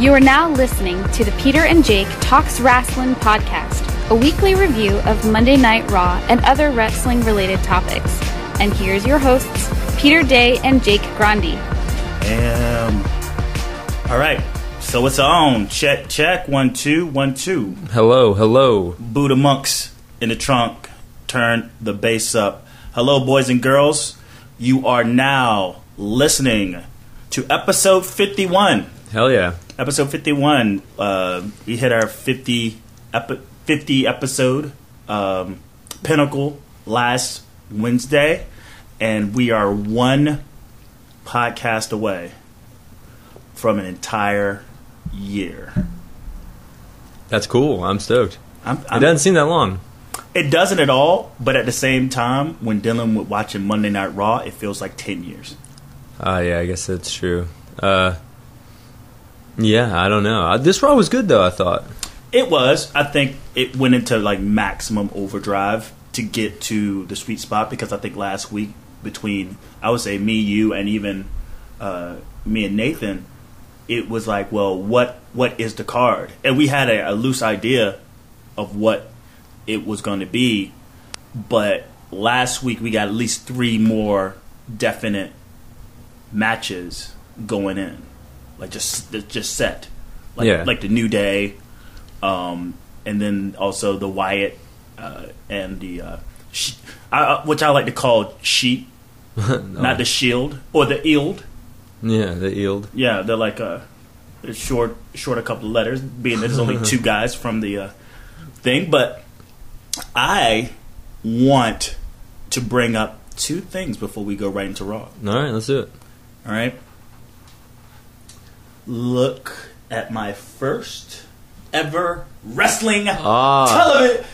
You are now listening to the Peter and Jake Talks Wrasslin podcast, a weekly review of Monday Night Raw and other wrestling-related topics. And here's your hosts, Peter Day and Jake Grandi. All right, so it's on. Check. 1 2 1 2. Hello. Buddha monks in the trunk. Turn the bass up. Hello, boys and girls. You are now listening to episode 51. Hell yeah. Episode 51. We hit our 50 episode pinnacle last Wednesday, and we are one podcast away from an entire year. That's cool. I'm stoked. It doesn't seem that long. It doesn't at all, but at the same time, when dealing with watching Monday Night Raw, it feels like 10 years. Yeah, I guess that's true. Yeah, I don't know. This Raw was good, though, I thought. It was. I think it went into, like, maximum overdrive to get to the sweet spot, because I think last week between, I would say, me, you, and even me and Nathan, it was like, well, what is the card? And we had a loose idea of what it was going to be, but last week we got at least 3 more definite matches going in. Like just set, like the New Day, and then also the Wyatt and the which I like to call Sheep, not the Shield or the Eeld. Yeah, the Eeld. Yeah, they're like short a couple of letters, being that there's only 2 guys from the thing. But I want to bring up 2 things before we go right into Raw. All right, let's do it. All right. Look at my first ever wrestling television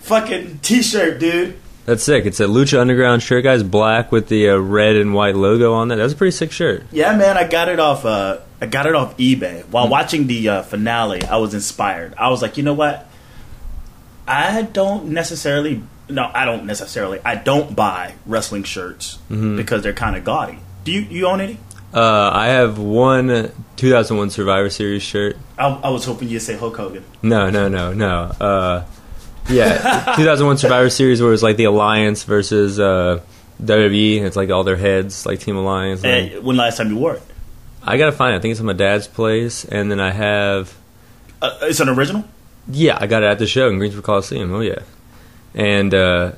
fucking t-shirt, dude. That's sick. It's a Lucha Underground shirt, guys. Black with the red and white logo on that. That's a pretty sick shirt. Yeah, man. I got it off eBay. While watching the finale, I was inspired. I was like, you know what? I don't buy wrestling shirts because they're kind of gaudy. Do you own any? I have one 2001 Survivor Series shirt. I was hoping you'd say Hulk Hogan. No. Yeah, 2001 Survivor Series, where it was like the Alliance versus WWE. It's like all their heads, like Team Alliance. When last time you wore it? I gotta find it. I think it's at my dad's place, and then I have. It's an original? Yeah, I got it at the show in Greensboro Coliseum. Oh yeah, and I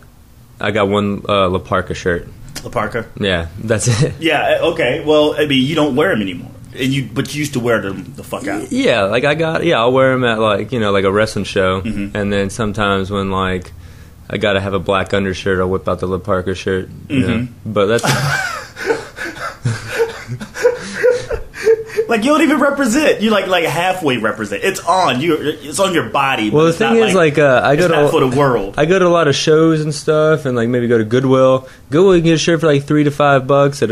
got one La Parka shirt. La Parka? Yeah, that's it. Yeah, okay. Well, I mean, you don't wear them anymore. But you used to wear them the fuck out. Yeah, like I'll wear them at like a wrestling show, and then sometimes when like I gotta have a black undershirt, I'll whip out the La Parka shirt. You know? But that's like you don't even represent. You like halfway represent. It's on you. It's on your body. Well, the thing is, I go not for the world. I go to a lot of shows and stuff, and like maybe go to Goodwill. Goodwill, you can get a shirt for like $3 to $5. At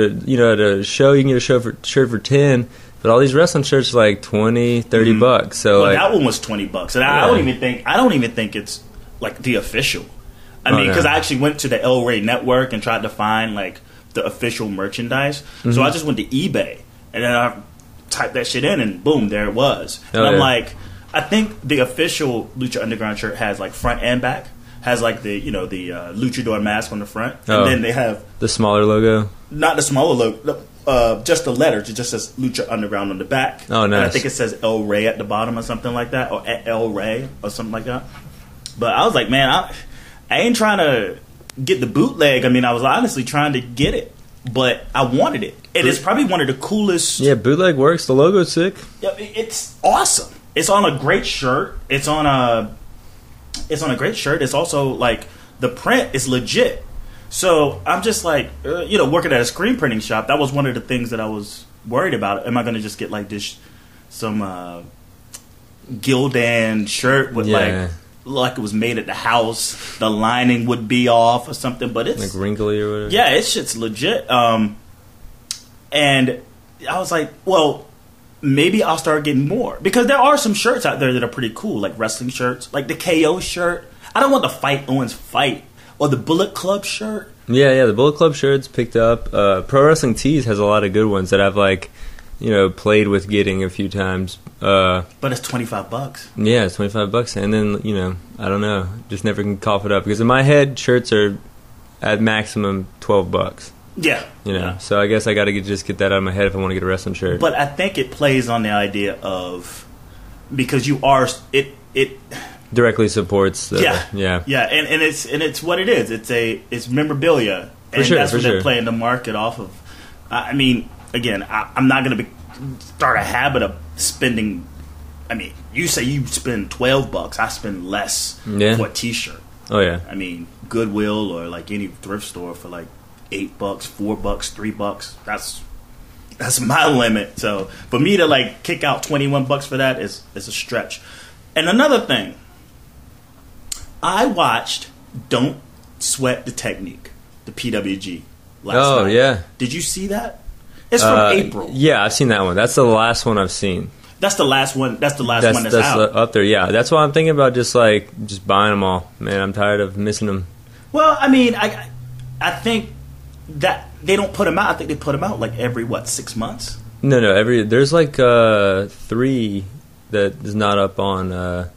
a show, you can get a shirt for $10. But all these wrestling shirts are like $20, $30. So that one was $20, and I don't even think it's like the official. I mean, because I actually went to the El Rey Network and tried to find like the official merchandise. So I just went to eBay, and then I typed that shit in, and boom, there it was. And I'm like, I think the official Lucha Underground shirt has like front and back. Has like the luchador mask on the front, and then they have the smaller logo. Not the smaller logo, just the letters. It just says Lucha Underground on the back. Oh, nice. And I think it says El Rey at the bottom or something like that, or El Rey or something like that. But I was like, man, I ain't trying to get the bootleg. I mean, I was honestly trying to get it, but I wanted it. It is probably one of the coolest. Yeah, bootleg works. The logo's sick. Yeah, it's awesome. It's on a great shirt. It's on a great shirt. It's also like the print is legit. So I'm just like, working at a screen printing shop. That was one of the things that I was worried about. Am I going to just get like some Gildan shirt with like it was made at the house? The lining would be off or something, but it's like wrinkly or whatever. Yeah, it's shit's legit. And I was like, well, maybe I'll start getting more, because there are some shirts out there that are pretty cool, like wrestling shirts, like the KO shirt. I don't want the Fight Owens fight or the Bullet Club shirt. Yeah, the Bullet Club shirt's picked up. Pro Wrestling Tees has a lot of good ones that have like played with getting a few times. But it's $25. Yeah, it's $25, and then I don't know, just never can cough it up because in my head shirts are at maximum $12. Yeah, So I guess I got to just get that out of my head if I want to get a wrestling shirt. But I think it plays on the idea of because you are it directly supports the and it's what it is. It's memorabilia, and that's what they're playing the market off of. I mean, again, I'm not going to start a habit of spending. I mean, you say you spend $12, I spend less for a T-shirt. Oh yeah, I mean, Goodwill or like any thrift store for like $8, $4, $3. That's my limit. So for me to like kick out $21 for that is a stretch. And another thing, I watched Don't Sweat the Technique, the PWG last night. Oh yeah, did you see that? It's from April. Yeah, I've seen that one. That's the last one I've seen. That's the last one. That's the last one that's out. Up there. Yeah, that's why I'm thinking about just buying them all. Man, I'm tired of missing them. Well, I mean, I think that they don't put them out. I think they put them out like every 6 months. No, there's like 3 that is not up on the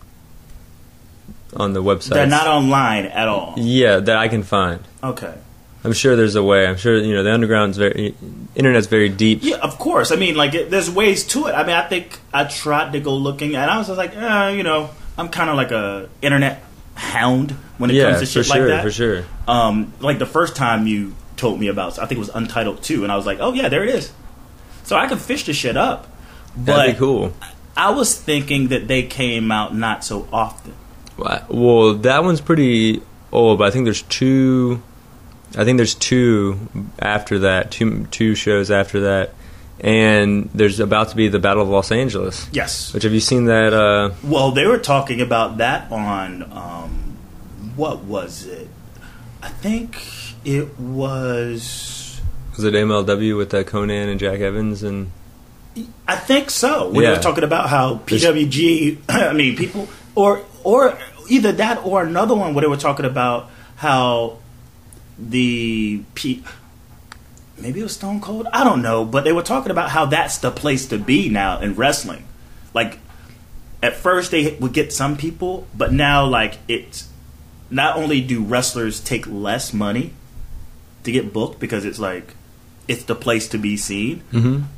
website. They're not online at all. Yeah, that I can find. Okay. I'm sure there's a way. I'm sure the internet's very deep. Yeah, of course. I mean, like there's ways to it. I mean, I think I tried to go looking, and I was just like, I'm kind of like a internet hound when it comes to shit like that. For sure. Like the first time you told me about, I think it was Untitled 2, and I was like, oh yeah, there it is. So I could fish this shit up. That'd be cool. I was thinking that they came out not so often. Well, that one's pretty old, but I think there's 2. I think there's 2 after that, two shows after that, and there's about to be the Battle of Los Angeles. Yes. Which, have you seen that? Well, they were talking about that on what was it? I think it was. Was it MLW with Conan and Jack Evans and? I think so. When they were talking about how PWG, I mean, people, or either that or another one where they were talking about how. Maybe it was Stone Cold, I don't know, but they were talking about how that's the place to be now in wrestling. Like at first they would get some people, but now like it's not only do wrestlers take less money to get booked because it's like it's the place to be seen,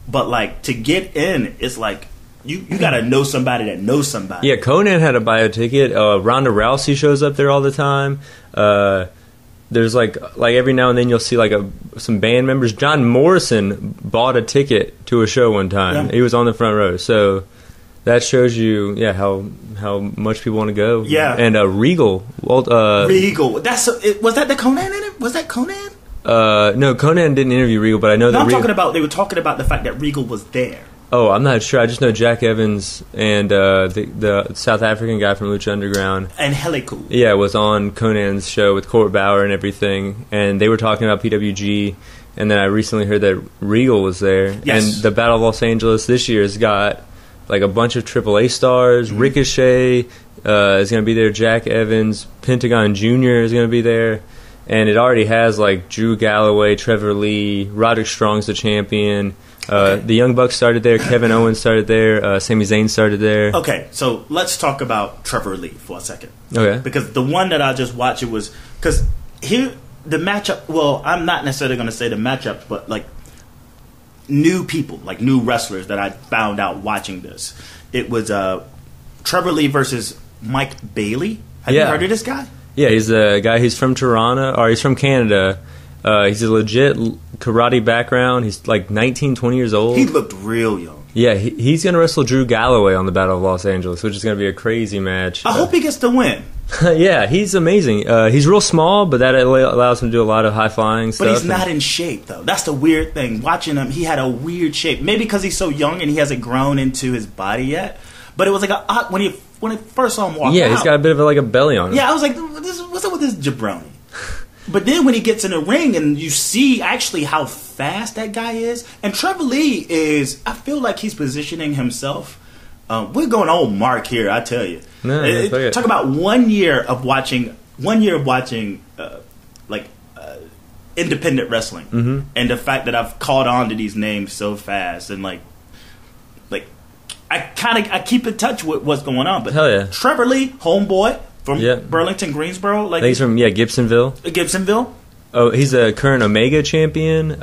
but like to get in, it's like you got to know somebody that knows somebody. Yeah, Conan had to buy a ticket. Ronda Rousey shows up there all the time. There's like every now and then you'll see like some band members. John Morrison bought a ticket to a show one time. Yeah. He was on the front row. So that shows you, how much people want to go. Yeah. And Regal. Regal. Was that the Conan in it? Was that Conan? No, Conan didn't interview Regal, but I know that. They were talking about the fact that Regal was there. Oh, I'm not sure. I just know Jack Evans and the South African guy from Lucha Underground. And Helicool. Yeah, was on Conan's show with Court Bauer and everything. And they were talking about PWG. And then I recently heard that Regal was there. Yes. And the Battle of Los Angeles this year has got like a bunch of AAA stars. Ricochet is going to be there. Jack Evans. Pentagon Jr. is going to be there. And it already has like Drew Galloway, Trevor Lee, Roderick Strong's the champion. The Young Bucks started there. Kevin Owens started there. Sami Zayn started there. Okay, so let's talk about Trevor Lee for a second. Okay. Because the one that I just watched, it was because here the matchup. Well, I'm not necessarily going to say the matchup, but like new people, like new wrestlers that I found out watching this. It was Trevor Lee versus Mike Bailey. Have you heard of this guy? Yeah, he's a guy. He's from Toronto, or he's from Canada. He's a legit karate background. He's like 19, 20 years old. He looked real young. Yeah, he's going to wrestle Drew Galloway on the Battle of Los Angeles, which is going to be a crazy match. I hope he gets the win. Yeah, he's amazing. He's real small, but that allows him to do a lot of high-flying stuff. But he's not in shape, though. That's the weird thing. Watching him, he had a weird shape. Maybe because he's so young and he hasn't grown into his body yet. But it was like when I first saw him walk out. Yeah, he's got a bit of a belly on him. Yeah, I was like, what's up with this jabroni? But then when he gets in the ring and you see actually how fast that guy is, and Trevor Lee is, I feel like he's positioning himself. We're going old Mark here, I tell you. No, talk about 1 year of watching independent wrestling, and the fact that I've caught on to these names so fast, and like like I keep in touch with what's going on. But hell yeah. Trevor Lee, homeboy from Burlington, Greensboro, like he's from Gibsonville. Gibsonville. Oh, he's a current Omega champion.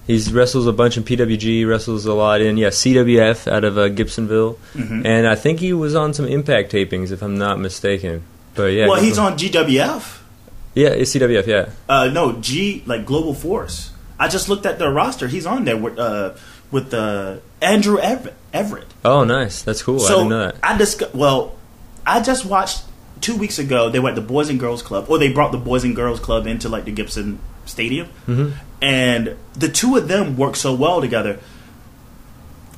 He wrestles a bunch in PWG, wrestles a lot in CWF out of Gibsonville, and I think he was on some Impact tapings, if I'm not mistaken. But yeah, well, he's on GWF. Yeah, it's CWF. Yeah. No, Global Force. I just looked at their roster. He's on there with Andrew Everett. Oh, nice. That's cool. So I didn't know that. I just watched 2 weeks ago. They were at the Boys and Girls Club, or they brought the Boys and Girls Club into like the Gibson Stadium, and the two of them work so well together.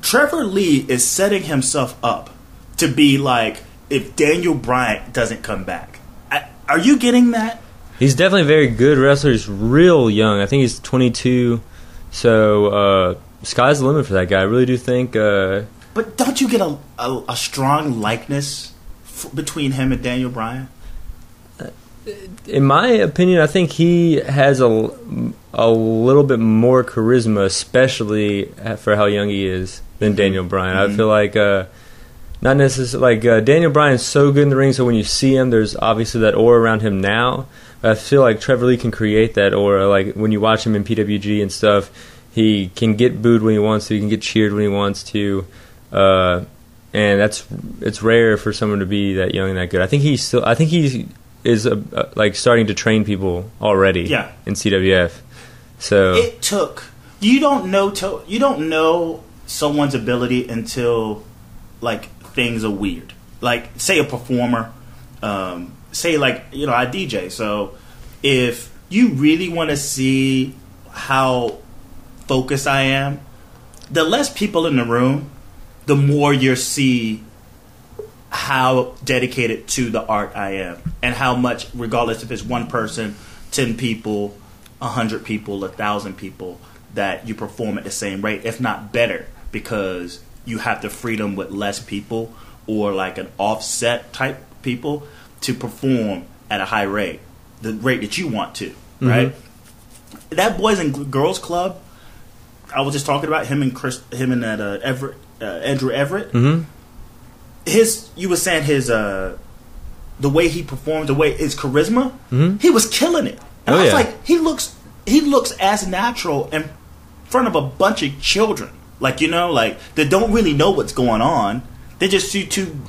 Trevor Lee is setting himself up to be like if Daniel Bryan doesn't come back. Are you getting that? He's definitely a very good wrestler. He's real young. I think he's 22. So sky's the limit for that guy. I really do think. But don't you get a strong likeness between him and Daniel Bryan? In my opinion, I think he has a little bit more charisma, especially for how young he is, than Daniel Bryan. I feel like not necessarily like Daniel Bryan's so good in the ring, so when you see him, there's obviously that aura around him now. But I feel like Trevor Lee can create that aura. Like when you watch him in PWG and stuff, he can get booed when he wants to, he can get cheered when he wants to, and it's rare for someone to be that young and that good. I think he is like starting to train people already in CWF. So it took you don't know someone's ability until like things are weird. Like say a performer, say like I DJ. So if you really want to see how focused I am, the less people in the room, the more you see how dedicated to the art I am, and how much, regardless if it's one person, 10 people, 100 people, 1,000 people, that you perform at the same rate, if not better, because you have the freedom with less people or like an offset type people to perform at a high rate, the rate that you want to, right? That Boys and Girls Club, I was just talking about him and Andrew Everett. You were saying his the way he performed, the way his charisma, he was killing it. And I was like, he looks as natural in front of a bunch of children, like that don't really know what's going on. They just see two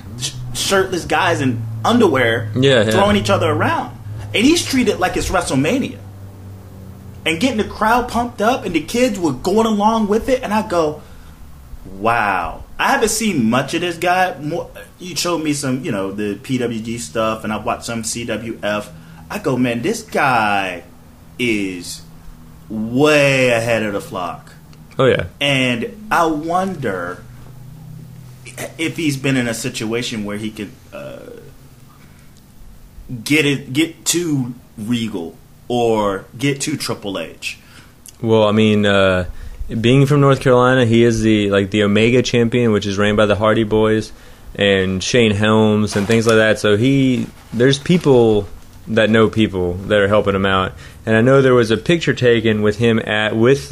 shirtless guys in underwear throwing each other around, and he's treated like it's WrestleMania, and getting the crowd pumped up, and the kids were going along with it, and I go, wow. I haven't seen much of this guy. You showed me some, the PWG stuff, and I watched some CWF. I go, man, this guy is way ahead of the flock. Oh, yeah. And I wonder if he's been in a situation where he could get to Regal or get to Triple H. Well, I mean, being from North Carolina, he is the Omega champion, which is ran by the Hardy Boys and Shane Helms and things like that. So there's people that know people that are helping him out. And I know there was a picture taken with him with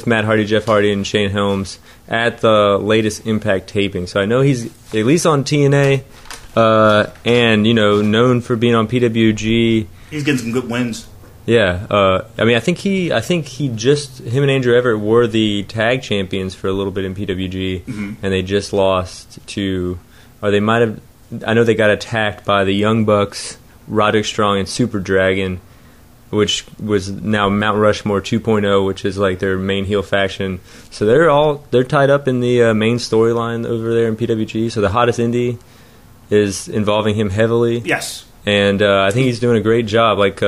Matt Hardy, Jeff Hardy, and Shane Helms at the latest Impact taping. So I know he's at least on TNA, and known for being on PWG. He's getting some good wins. Yeah, I mean, I think him and Andrew Everett were the tag champions for a little bit in PWG, and they just lost to, or they might have. I know they got attacked by the Young Bucks, Roderick Strong, and Super Dragon, which was now Mount Rushmore 2.0, which is like their main heel faction. So they're tied up in the main storyline over there in PWG. So the hottest indie is involving him heavily. Yes, and I think he's doing a great job. Like.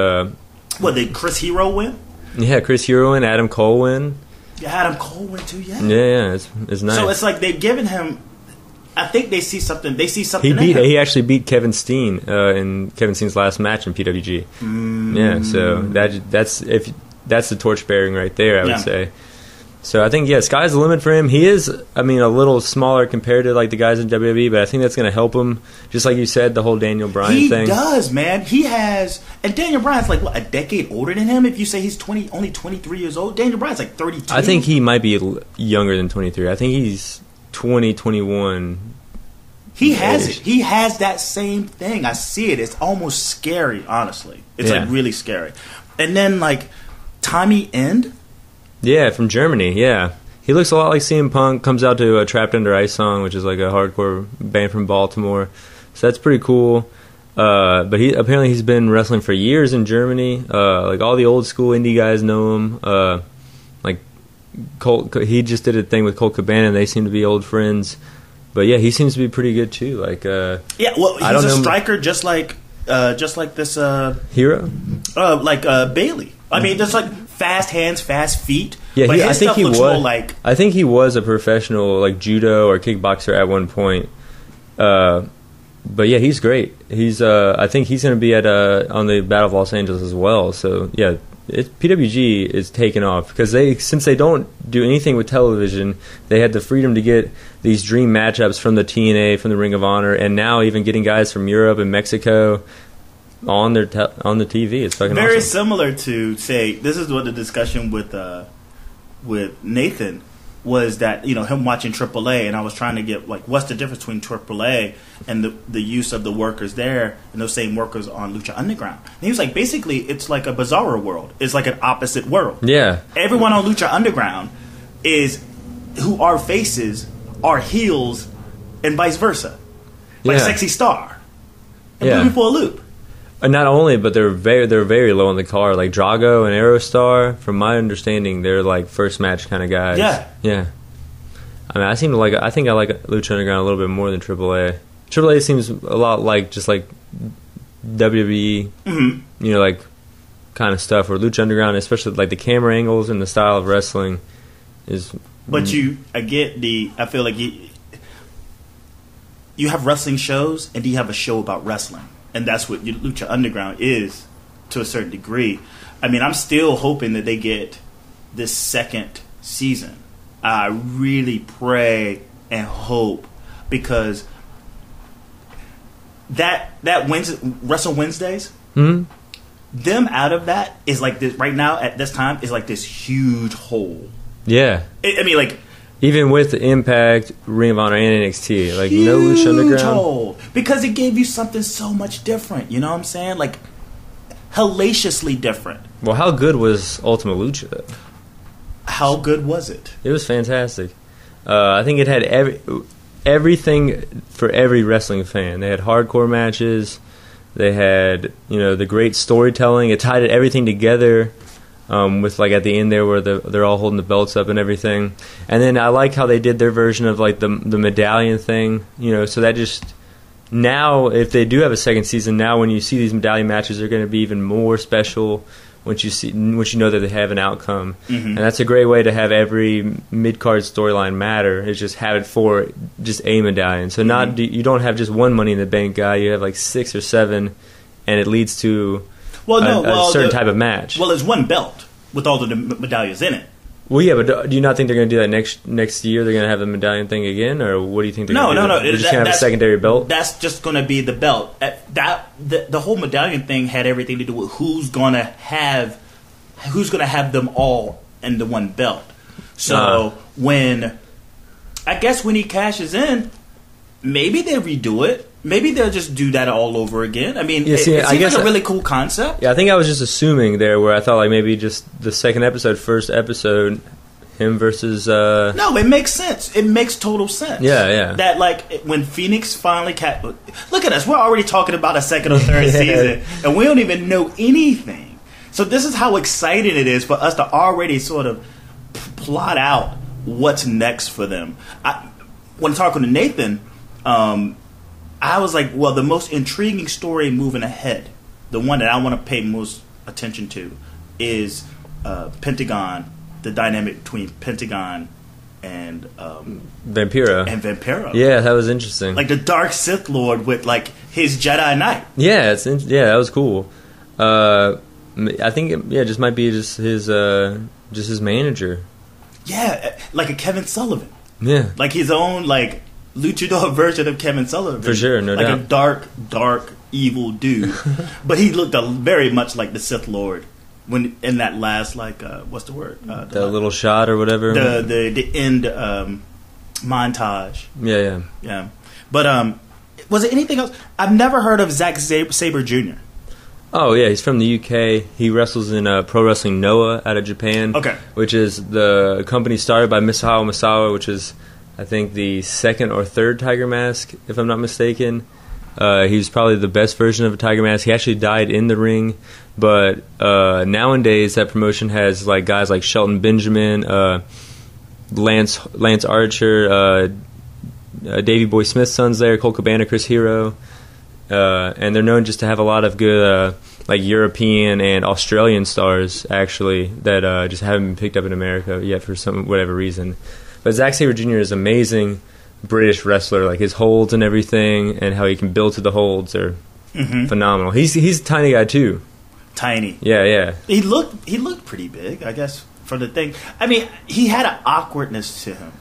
Did Chris Hero win? Yeah, Chris Hero win, Adam Cole win. Yeah, Adam Cole win too, Yeah, it's nice. So it's like they've given him, I think they see something He actually beat Kevin Steen in Kevin Steen's last match in PWG. Yeah, so that's the torch bearing right there, I would say. So I think, sky's the limit for him. He is, a little smaller compared to like the guys in WWE, but I think that's going to help him. Just like you said, the whole Daniel Bryan thing. He does, man. He has, and Daniel Bryan's like a decade older than him. If you say he's only 23 years old, Daniel Bryan's like 32. I think he might be younger than 23. I think he's 2021. He has it. He has that same thing. I see it. It's almost scary, honestly. It's like really scary. And then like Tommy End. Yeah, from Germany. Yeah, he looks a lot like CM Punk. Comes out to a Trapped Under Ice song, which is like a hardcore band from Baltimore. So that's pretty cool. But he's been wrestling for years in Germany. Like all the old school indie guys know him. Like Colt, he just did a thing with Colt Cabana, and they seem to be old friends. But yeah, he seems to be pretty good too. Like well, he's a striker, just like this Hero, Bailey. I mean, just like fast hands, fast feet. Yeah, but I think he was a professional like judo or kickboxer at one point. But yeah, he's great. He's I think he's going to be at on the Battle of Los Angeles as well. So yeah, PWG is taking off because since they don't do anything with television, they had the freedom to get these dream matchups from the TNA, from the Ring of Honor, and now even getting guys from Europe and Mexico on the TV. It's fucking very awesome. Similar to, say, this is what the discussion with Nathan was, that him watching AAA, and I was trying to get like what's the difference between AAA and the use of the workers there and those same workers on Lucha Underground. And he was like, basically it's like a bizarro world. It's like an opposite world. Yeah, everyone on Lucha Underground who are faces are heels and vice versa, like Sexy Star and Moving for a Loop. And not only, but they're very low on the card. Like Drago and Aerostar, from my understanding, they're like first match kind of guys. Yeah. I mean, I think I like Lucha Underground a little bit more than AAA. AAA seems a lot like just like WWE, like kind of stuff. Or Lucha Underground, especially like the camera angles and the style of wrestling, is. But I feel like you have wrestling shows, and you have a show about wrestling. And that's what Lucha Underground is, to a certain degree. I mean, I'm still hoping that they get this second season. I really pray and hope, because that Wrestle Wednesdays, them out of that is like this right now at this time is like this huge hole. Yeah, I mean, like. Even with the Impact, Ring of Honor, and NXT, like no Lucha Underground, hole, because it gave you something so much different. You know what I'm saying? Like hellaciously different. Well, how good was Ultima Lucha? How good was it? It was fantastic. I think it had everything for every wrestling fan. They had hardcore matches. They had the great storytelling. It tied everything together. With like at the end there where they're all holding the belts up and everything. And then I like how they did their version of like the medallion thing, so that just now, if they do have a second season, now when you see these medallion matches, they're going to be even more special once you know that they have an outcome. And that's a great way to have every mid-card storyline matter, is just have it for just a medallion. So you don't have just one Money in the Bank guy, you have like 6 or 7, and it leads to a certain type of match. Well, there's one belt with all the medallions in it. Well, yeah, but do you not think they're going to do that next year? They're going to have the medallion thing again, or what do you think they're going to do? No. They're just going to have a secondary belt? That's just going to be the belt. The whole medallion thing had everything to do with who's going to have them all in the one belt. So when he cashes in, maybe they redo it. Maybe they'll just do that all over again. I mean, it seems like a really cool concept. Yeah, I think I was just assuming there, where I thought like maybe just the first episode, him versus. No, it makes sense. It makes total sense. Yeah. That like when Phoenix finally look at us. We're already talking about a second or third season, and we don't even know anything. So this is how exciting it is for us to already sort of plot out what's next for them. When talking to Nathan. I was like, well, the most intriguing story moving ahead, the one that I want to pay most attention to, is Pentagon, the dynamic between Pentagon and Vampiro. Yeah, that was interesting. Like the Dark Sith Lord with like his Jedi Knight. Yeah, that was cool. I think it just might be just his manager. Yeah, like a Kevin Sullivan. Yeah, like his own like luchador version of Kevin Sullivan. For sure, no doubt. Like a dark, evil dude. But he looked very much like the Sith Lord when in that last, like, what's the word? The little shot or whatever? The end montage. Yeah. But was it anything else? I've never heard of Zack Sabre Jr. Oh, yeah, he's from the UK. He wrestles in Pro Wrestling Noah out of Japan. Okay. Which is the company started by Misao Masawa, which is, I think, the second or third Tiger Mask, if I'm not mistaken. He was probably the best version of a Tiger Mask. He actually died in the ring. But nowadays, that promotion has like guys like Shelton Benjamin, Lance Archer, Davey Boy Smith's son's there, Colt Cabana, Chris Hero. And they're known just to have a lot of good like European and Australian stars, actually, that just haven't been picked up in America yet for whatever reason. But Zack Sabre Jr. is amazing British wrestler. Like his holds and everything, and how he can build to the holds are phenomenal. He's a tiny guy too. Tiny. Yeah. He looked pretty big, I guess, for the thing. I mean, he had an awkwardness to him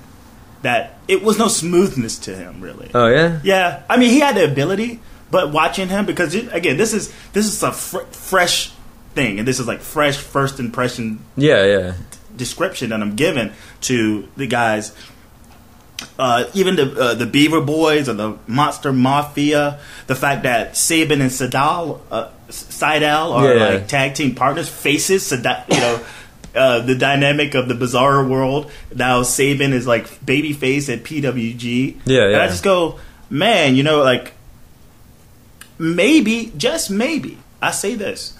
that it was no smoothness to him, really. Oh yeah. Yeah. I mean, he had the ability. But watching him, because again, this is a fresh thing, and this is like fresh first impression. Yeah. Description that I'm giving to the guys, even the Beaver Boys or the Monster Mafia. The fact that Sabin and Seidel are like tag team partners, faces. The dynamic of the Bizarro world. Now Sabin is like babyface at PWG. Yeah. And I just go, man, like. Maybe, just maybe, I say this,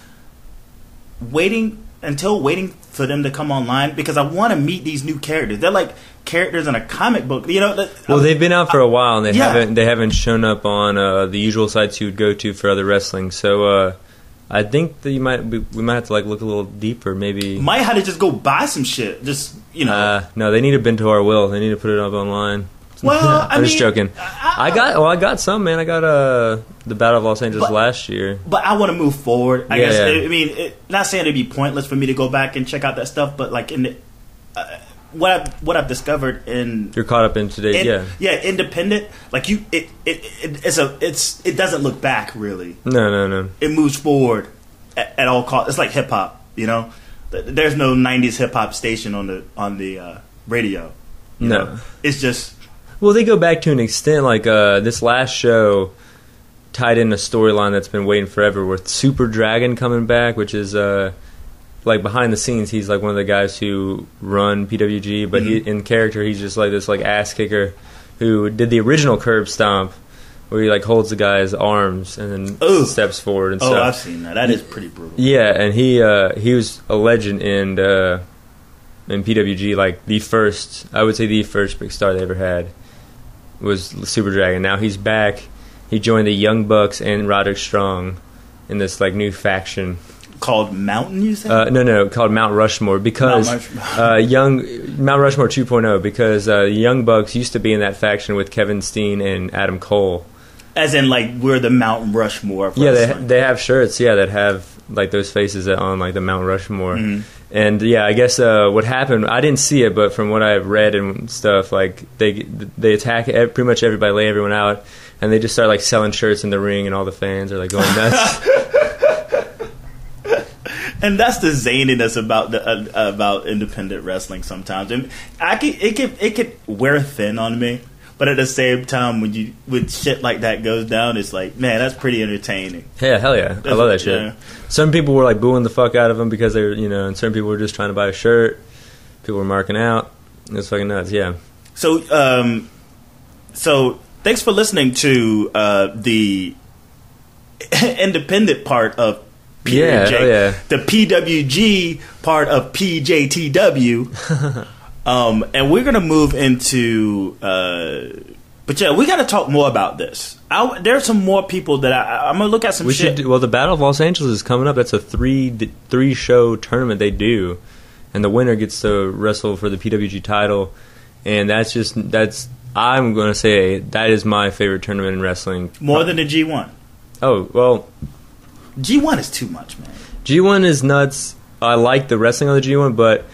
waiting for them to come online, because I want to meet these new characters. They're like characters in a comic book. Well, they've been out for a while, and they haven't shown up on the usual sites you would go to for other wrestling. So I think that we might have to like look a little deeper. Maybe might have to just go buy some shit. Just no, they need to bend to our will. They need to put it up online. Well, I'm just joking. I got some, man. I got the Battle of Los Angeles last year. But I want to move forward. I guess. I mean, not saying it'd be pointless for me to go back and check out that stuff, but like in what I've discovered in you're caught up in today. Independent. Like it doesn't look back really. No. It moves forward at all costs. It's like hip hop. There's no '90s hip hop station on the radio. You know? It's just. Well, they go back to an extent, like this last show tied in a storyline that's been waiting forever with Super Dragon coming back, which is like behind the scenes, he's like one of the guys who run PWG, but he, in character, he's just like this like ass kicker who did the original curb stomp, where he like holds the guy's arms and then steps forward and stuff. Oh, I've seen that. That is pretty brutal. Yeah, and he was a legend in PWG, like I would say the first big star they ever had was Super Dragon. Now he's back. He joined the Young Bucks and Roderick Strong in this like new faction called Mountain. You said no, called Mount Rushmore, because Mount Rushmore 2.0, because Young Bucks used to be in that faction with Kevin Steen and Adam Cole. As in, like, we're the Mount Rushmore of wrestling. They have shirts, that have like those faces on like the Mount Rushmore. And I guess what happened, I didn't see it, but from what I've read and stuff, like they attack pretty much everybody, lay everyone out, and they just start like selling shirts in the ring, and all the fans are like going nuts. And that's the zaniness about independent wrestling sometimes, and it could wear thin on me. But at the same time, when shit like that goes down, it's like, man, that's pretty entertaining. Yeah, hell yeah. I love that shit. Yeah. Some people were like booing the fuck out of them because they're, and some people were just trying to buy a shirt. People were marking out. It's fucking nuts, yeah. So thanks for listening to the independent part of PJ, the PWG part of PJTW. And we're going to move into... but we got to talk more about this. There's some more people that I'm going to look at some shit. The Battle of Los Angeles is coming up. That's a three-show tournament they do. And the winner gets to wrestle for the PWG title. And I'm going to say, that is my favorite tournament in wrestling. More than the G1? Oh, well... G1 is too much, man. G1 is nuts. I like the wrestling on the G1, but...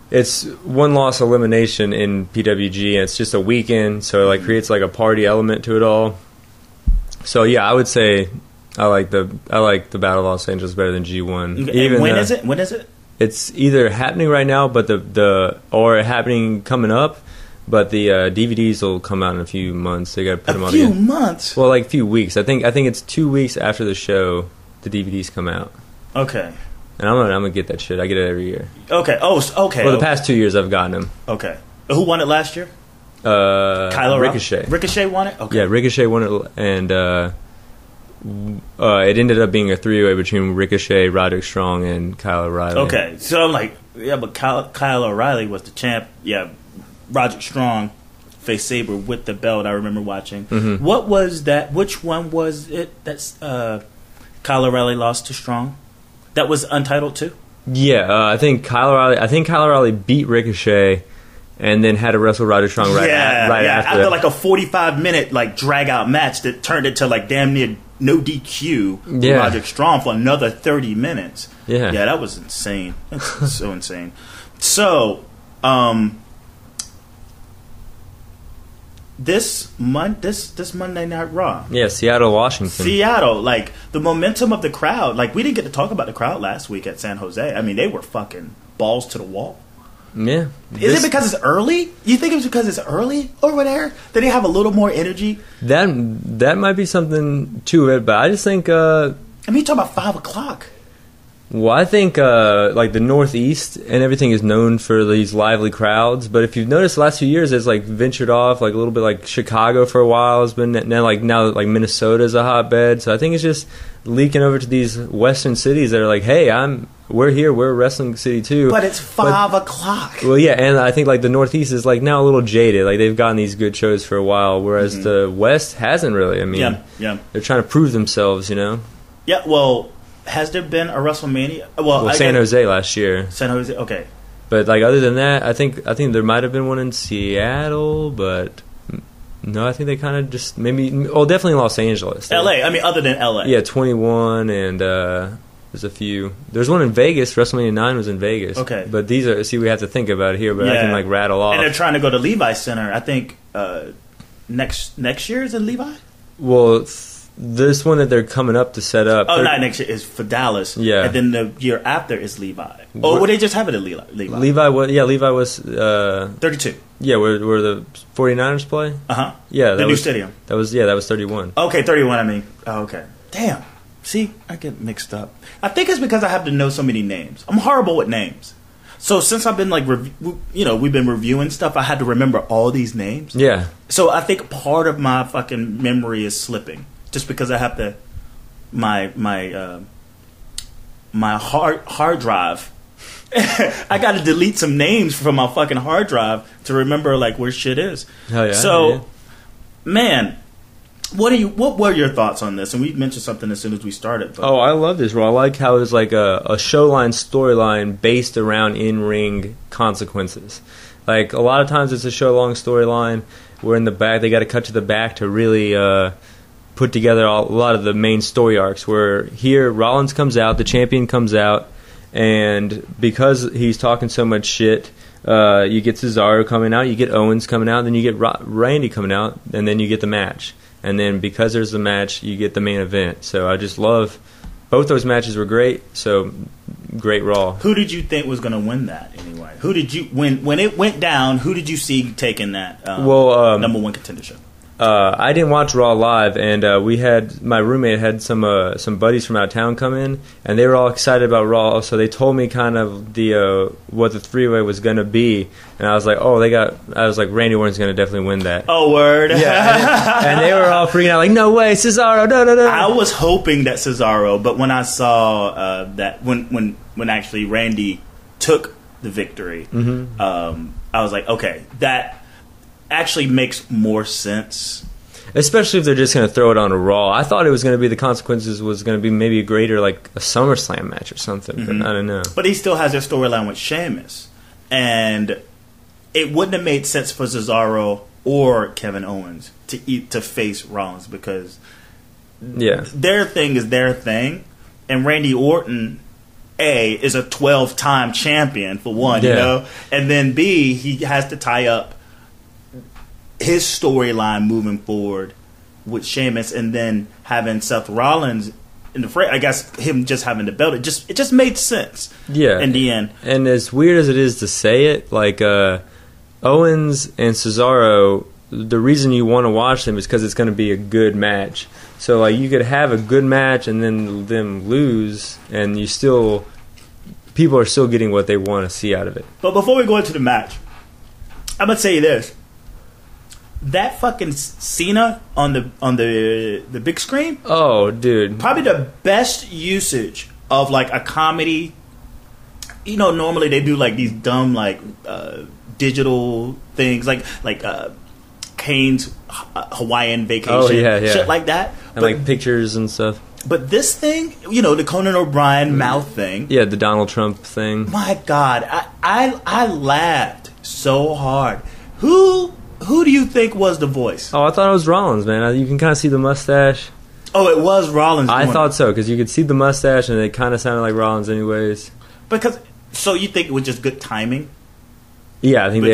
It's one-loss elimination in PWG, and it's just a weekend, so it like creates like a party element to it all. So I would say I like the Battle of Los Angeles better than G1. Even when is it? When is it? It's either happening right now, but or happening coming up. But the DVDs will come out in a few months. They got to put them A on few again. months? Well, like a few weeks. I think it's 2 weeks after the show the DVDs come out. Okay. And I'm gonna get that shit. I get it every year. Okay. Oh, okay. Well, the past 2 years I've gotten them. Okay. Who won it last year? Kylo Ricochet. Ricochet won it? Okay. Yeah, Ricochet won it, and it ended up being a three-way between Ricochet, Roderick Strong, and Kyle O'Reilly. Okay. So I'm like, yeah, but Kyle O'Reilly was the champ. Yeah. Roderick Strong faced Sabre with the belt. I remember watching. Mm-hmm. What was that? Which one was it that's Kyle O'Reilly lost to Strong? That was untitled too? Yeah, I think Kyle O'Reilly beat Ricochet and then had to wrestle Roderick Strong right after. After like a 45-minute like drag out match that turned into like damn near no DQ with Roderick Strong for another 30 minutes. Yeah, that was insane. That's so insane. So, this Monday Night Raw. Yeah, Seattle, Washington. Seattle, like the momentum of the crowd. Like we didn't get to talk about the crowd last week at San Jose. I mean, they were fucking balls to the wall. Yeah. Is it because it's early? You think it's because it's early over there? That they have a little more energy? That might be something to it, but I just think. I mean, you talk about 5 o'clock. Well, I think like the Northeast and everything is known for these lively crowds. But if you've noticed, the last few years, it's like ventured off like a little bit. Like Chicago for a while has been now Minnesota is a hotbed. So I think it's just leaking over to these Western cities that are like, hey, we're here, we're a wrestling city too. But it's 5 o'clock. Well, yeah, and I think like the Northeast is like now a little jaded. Like they've gotten these good shows for a while, whereas the West hasn't really. I mean, they're trying to prove themselves, you know. Yeah. Well. Has there been a WrestleMania? Well, San Jose last year. San Jose, okay. But like other than that, I think there might have been one in Seattle, but no, I think they kind of just definitely Los Angeles. L.A. I mean, other than L.A. Yeah, 21, and there's a few. There's one in Vegas. WrestleMania 9 was in Vegas. Okay. But these are we have to think about it here, but I can like rattle off. And they're trying to go to Levi Center. I think next year is in Levi. Well. This one that they're coming up to set up. Oh, not next year is for Dallas. Yeah, and then the year after is Levi. Oh, would they just have it at Levi? Levi was 32. Yeah, where the 49ers play. Yeah, the new stadium. That was 31. Okay, 31. I mean, okay. Damn. See, I get mixed up. I think it's because I have to know so many names. I'm horrible with names. So since I've been like, we've been reviewing stuff, I had to remember all these names. Yeah. So I think part of my fucking memory is slipping. Just because I have to, my hard drive, I got to delete some names from my fucking hard drive to remember like where shit is. Hell yeah! So, man, what were your thoughts on this? And we mentioned something as soon as we started. But. Oh, I love this, Raw. I like how it's like a showline storyline based around in-ring consequences. Like a lot of times it's a show-long storyline where in the back they got to cut to the back to really. Put together a lot of the main story arcs where here Rollins comes out, the champion comes out, and because he's talking so much shit, you get Cesaro coming out, you get Owens coming out, then you get Randy coming out, and then you get the match. And then because there's the match, you get the main event. So I just love both those matches were great. So great Raw. Who did you think was going to win that anyway? Who did you when it went down? Who did you see taking that number one contendership? I didn't watch Raw live, and my roommate had some buddies from out of town come in, and they were all excited about Raw. So they told me kind of what the three-way was going to be, and I was like, Randy Orton's going to definitely win that. Oh, word! Yeah, and they were all freaking out, like, no way, Cesaro, no. I was hoping that Cesaro, but when I saw that when actually Randy took the victory, I was like, okay, that actually makes more sense. Especially if they're just going to throw it on a Raw. I thought it was going to be the consequences was going to be maybe a greater, like a SummerSlam match or something, but I don't know. But he still has their storyline with Sheamus. And it wouldn't have made sense for Cesaro or Kevin Owens to face Rollins because their thing is their thing. And Randy Orton, A, is a 12-time champion, for one, you know? And then B, he has to tie up his storyline moving forward with Sheamus, and then having Seth Rollins in the fray. I guess him just having the belt, it just made sense. Yeah, in the end. And as weird as it is to say it, like Owens and Cesaro, the reason you want to watch them is because it's going to be a good match. So like you could have a good match and then them lose, and you still people are still getting what they want to see out of it. But before we go into the match, I'm gonna say this: that fucking Cena on the big screen. Oh, dude! Probably the best usage of like a comedy. You know, normally they do like these dumb like digital things, like Kane's Hawaiian Vacation, oh, yeah. shit like that, and like pictures and stuff. But this thing, you know, the Conan O'Brien mouth thing, yeah, the Donald Trump thing. My God, I laughed so hard. Who do you think was the voice? Oh, I thought it was Rollins, man. You can kind of see the mustache. Oh, it was Rollins. I thought so, because you could see the mustache, and it kind of sounded like Rollins anyways. So you think it was just good timing? Yeah, I think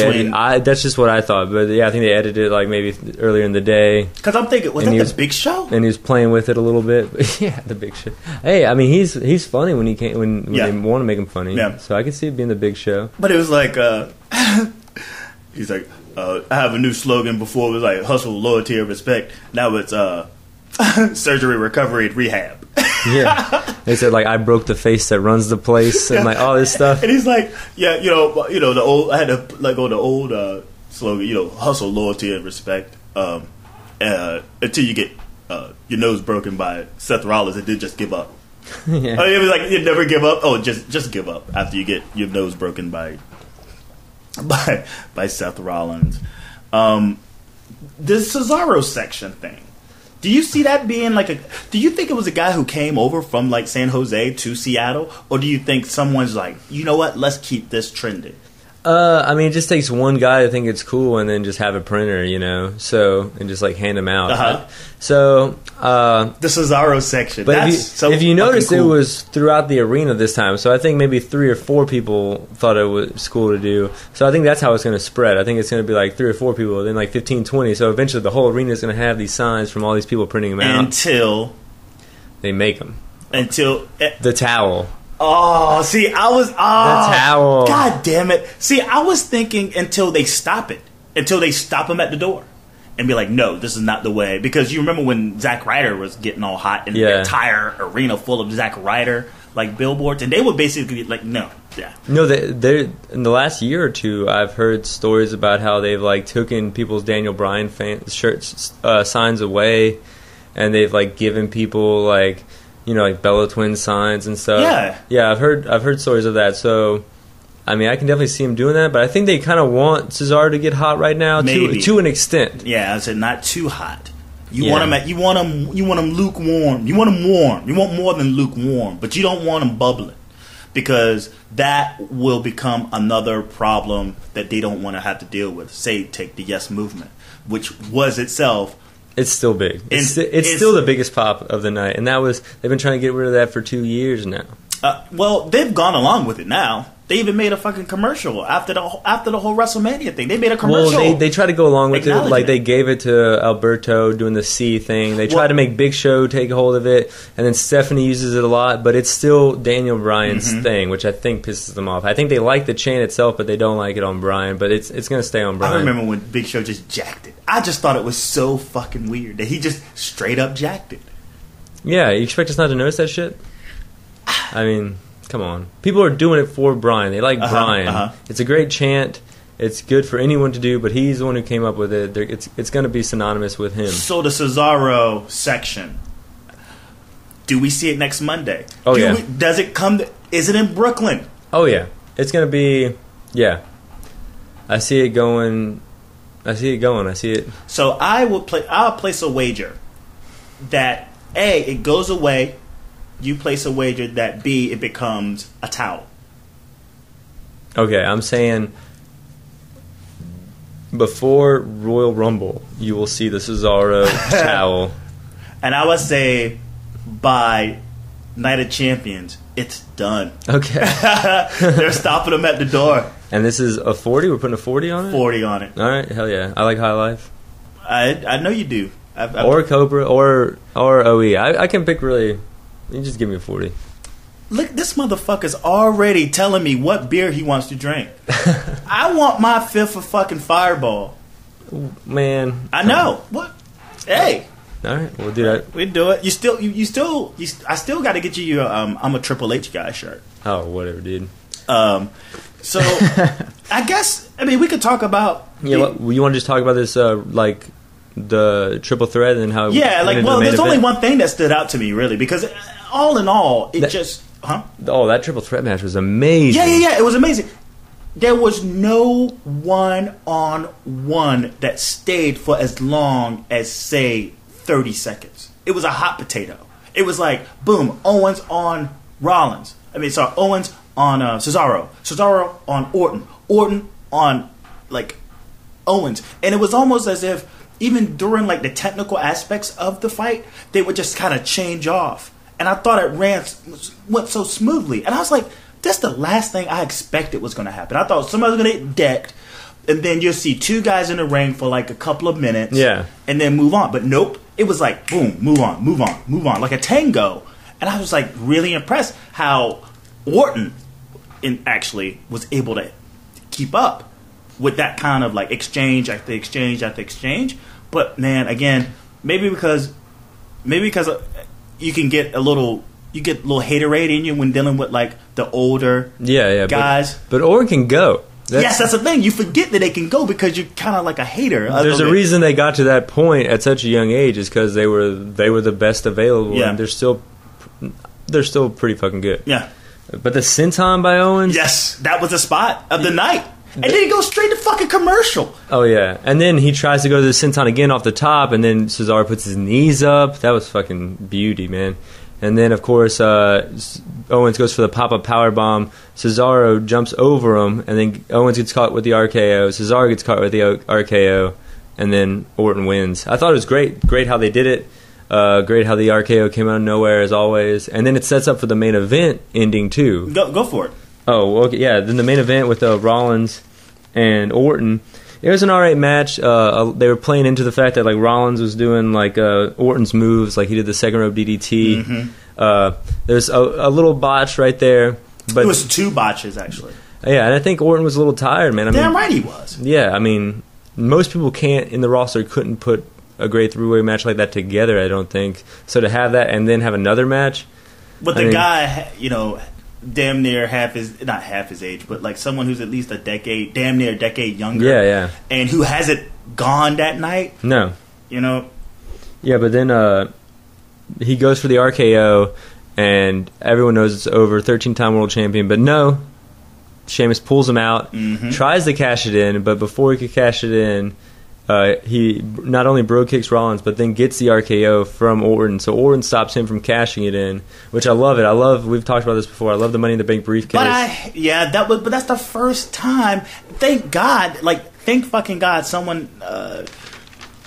that's just what I thought. But yeah, I think they edited it like maybe earlier in the day. Because I'm thinking, was that the Big Show? And he was playing with it a little bit. Yeah, the Big Show. Hey, I mean, he's funny when they want to make him funny. Yeah. So I could see it being the Big Show. But it was like, he's like, I have a new slogan. Before it was like hustle, loyalty, and respect. Now it's surgery, recovery, and rehab. Yeah, they said like I broke the face that runs the place, and like all this stuff. And he's like, yeah, you know the old. I had to let go of the old slogan, you know, hustle, loyalty, and respect. Until you get your nose broken by Seth Rollins, and then just give up. Yeah. I mean, it was like you never give up. Oh, just give up after you get your nose broken by Seth Rollins. The Cesaro section thing. Do you see that being like do you think it was a guy who came over from like San Jose to Seattle? Or do you think someone's like, you know what, let's keep this trending? I mean, it just takes one guy to think it's cool and then just have a printer, you know, and just like hand them out. Uh-huh. So, the Cesaro section. But if you notice, cool. It was throughout the arena this time. So I think maybe 3 or 4 people thought it was cool to do. So I think that's how it's going to spread. I think it's going to be like 3 or 4 people, then like 15, 20. So eventually the whole arena is going to have these signs from all these people printing them out. Until they make them. Until the towel. Oh, see, I was... the towel. God damn it. See, I was thinking until they stop it. Until they stop them at the door. And be like, no, this is not the way. Because you remember when Zack Ryder was getting all hot and the entire arena full of Zack Ryder, like, billboards. And they would basically, like, no. Yeah. No, they're in the last year or two, I've heard stories about how they've, like, taken people's Daniel Bryan shirts, signs away. And they've, like, given people, like... You know, like Bella Twins signs and stuff. Yeah. I've heard stories of that. So, I mean, I can definitely see him doing that. But I think they kind of want Cesaro to get hot right now, to an extent. Yeah, I said not too hot. You want him. You want him lukewarm. You want him warm. You want more than lukewarm, but you don't want him bubbling, because that will become another problem that they don't want to have to deal with. Say, take the Yes Movement, which was itself. It's still big. It's still the biggest pop of the night, and they've been trying to get rid of that for 2 years now. Well, they've gone along with it now. They even made a fucking commercial after the whole WrestleMania thing. They made a commercial. Well, they tried to go along with it. Like they gave it to Alberto doing the C thing. They tried to make Big Show take a hold of it, and then Stephanie uses it a lot. But it's still Daniel Bryan's thing, which I think pisses them off. I think they like the chant itself, but they don't like it on Bryan. But it's going to stay on Bryan. I remember when Big Show just jacked it. I just thought it was so fucking weird that he just straight up jacked it. Yeah, you expect us not to notice that shit? I mean, come on. People are doing it for Bryan. They like Bryan. It's a great chant. It's good for anyone to do, but he's the one who came up with it. It's going to be synonymous with him. So the Cesaro section, do we see it next Monday? Oh, yeah. Does it come? Is it in Brooklyn? Oh, yeah. It's going to be, yeah. I see it going. I see it. So I'll place a wager that A, it goes away. You place a wager that B, it becomes a towel. Okay, I'm saying before Royal Rumble, you will see the Cesaro towel. And I would say by Night of Champions, it's done. Okay. They're stopping them at the door. And this is a 40? We're putting a 40 on it? 40 on it. All right, hell yeah. I like High Life. I know you do. Or Cobra, or OE. I can pick really... You just give me a 40. look, this motherfucker's already telling me what beer he wants to drink. I want my fifth of fucking Fireball. Man, I know. What? Hey. All right, we'll do that. We do it. I still got to get you your I'm a Triple H guy shirt. Oh, whatever, dude. So I guess we could talk about. Yeah, you want to just talk about this like the triple threat and how? Yeah, like there's only one thing that stood out to me really because all in all that triple threat match was amazing. Yeah, it was amazing. There was no one-on-one that stayed for as long as, say, 30 seconds. It was a hot potato. It was like, boom, Owens on Owens on Cesaro. Cesaro on Orton. Orton on, like, Owens. And it was almost as if, even during, like, the technical aspects of the fight, they would just kind of change off. And I thought it went so smoothly. And I was like, that's the last thing I expected was going to happen. I thought somebody was going to get decked, and then you'll see two guys in the ring for like a couple of minutes, and then move on. But nope, it was like boom, move on, like a tango. And I was like really impressed how Orton actually was able to keep up with that kind of like exchange after exchange after exchange. But man, again, maybe because you can get a little. You get a little haterade in you when dealing with like the older guys. But Orton can go. Yes, that's the thing. You forget that they can go because you're kind of like a hater. There's a reason they got to that point at such a young age is because they were the best available, and they're still pretty fucking good. Yeah. But the senton by Owens. Yes, that was the spot of the night. And then he goes straight to fucking commercial. Oh, yeah. And then he tries to go to the senton again off the top, and then Cesaro puts his knees up. That was fucking beauty, man. And then, of course, Owens goes for the pop-up powerbomb. Cesaro jumps over him, and then Owens gets caught with the RKO. Cesaro gets caught with the RKO, and then Orton wins. I thought it was great. Great how they did it. Great how the RKO came out of nowhere, as always. And then it sets up for the main event ending, too. Go for it. Oh, okay, yeah. Then the main event with Rollins and Orton. It was an alright match. They were playing into the fact that like Rollins was doing like Orton's moves, like he did the second rope DDT. Mm-hmm. There's a little botch right there, but it was two botches actually. Yeah, and I think Orton was a little tired, man. Damn right he was. Yeah, I mean, most people couldn't put a great three-way match like that together. I don't think so. To have that and then have another match, but guy, damn near not half his age, but like someone who's at least damn near a decade younger. Yeah. And who hasn't gone that night. No. Yeah, but then he goes for the RKO, and everyone knows it's over. 13-time world champion, but no. Sheamus pulls him out, tries to cash it in, but before he could cash it in, he not only bro kicks Rollins, but then gets the RKO from Orton. So Orton stops him from cashing it in, which I love it. We've talked about this before. I love the Money in the Bank briefcase. But that's the first time. Thank God, thank fucking God, someone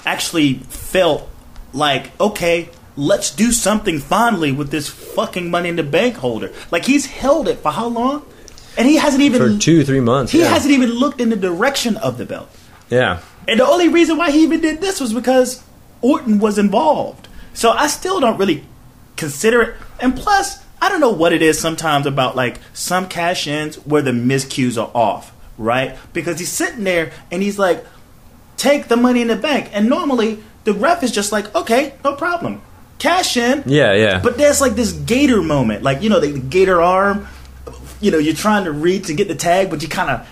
actually felt like, okay, let's do something finally with this fucking Money in the Bank holder. Like, he's held it for how long? And he hasn't even... For 2-3 months, He hasn't even looked in the direction of the belt. Yeah. And the only reason why he even did this was because Orton was involved. So I still don't really consider it. And plus, I don't know what it is sometimes about like some cash-ins where the miscues are off, right? Because he's sitting there and he's like, take the Money in the Bank. And normally the ref is just like, okay, no problem. Cash in. Yeah. But there's like this gator moment. Like, the gator arm. You're trying to reach to get the tag, but you kind of...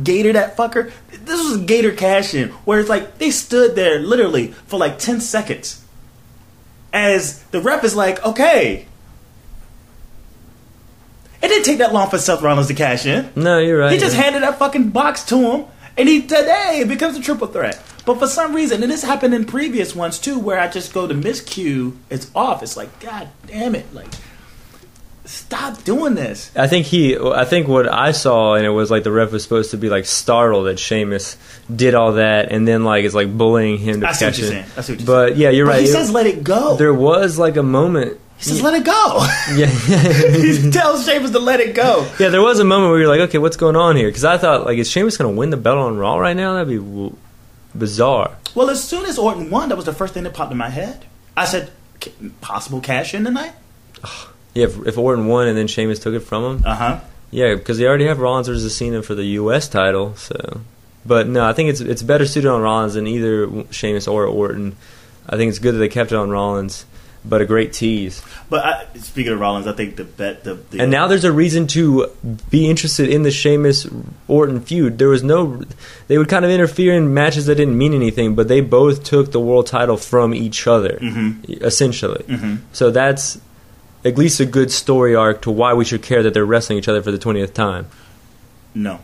gator that fucker. This was a gator cash in where it's like they stood there literally for like 10 seconds as the ref is like, okay. It didn't take that long for Seth Rollins to cash in. No, you're right. He just handed that fucking box to him and he said, hey, it becomes a triple threat. But for some reason, and this happened in previous ones too, where I just go to miscue, it's off. It's like, God damn it. Like, stop doing this. I think what I saw, and it was like the ref was supposed to be like startled that Sheamus did all that, and then like it's like bullying him to catch it. But yeah, you're right. He says let it go. There was like a moment. He says let it go. Yeah. He tells Sheamus to let it go. Yeah, there was a moment where you're like, okay, what's going on here? Because I thought, like, is Sheamus going to win the belt on Raw right now? That'd be bizarre. Well, as soon as Orton won, that was the first thing that popped in my head. I said, possible cash in tonight? Yeah, if Orton won and then Sheamus took it from him. Yeah, because they already have Rollins versus Cena for the U.S. title. So, but no, I think it's better suited on Rollins than either Sheamus or Orton. I think it's good that they kept it on Rollins, but a great tease. But speaking of Rollins, I think and now there's a reason to be interested in the Sheamus Orton feud. They would kind of interfere in matches that didn't mean anything, but they both took the world title from each other, essentially. So that's at least a good story arc to why we should care that they're wrestling each other for the 20th time. No.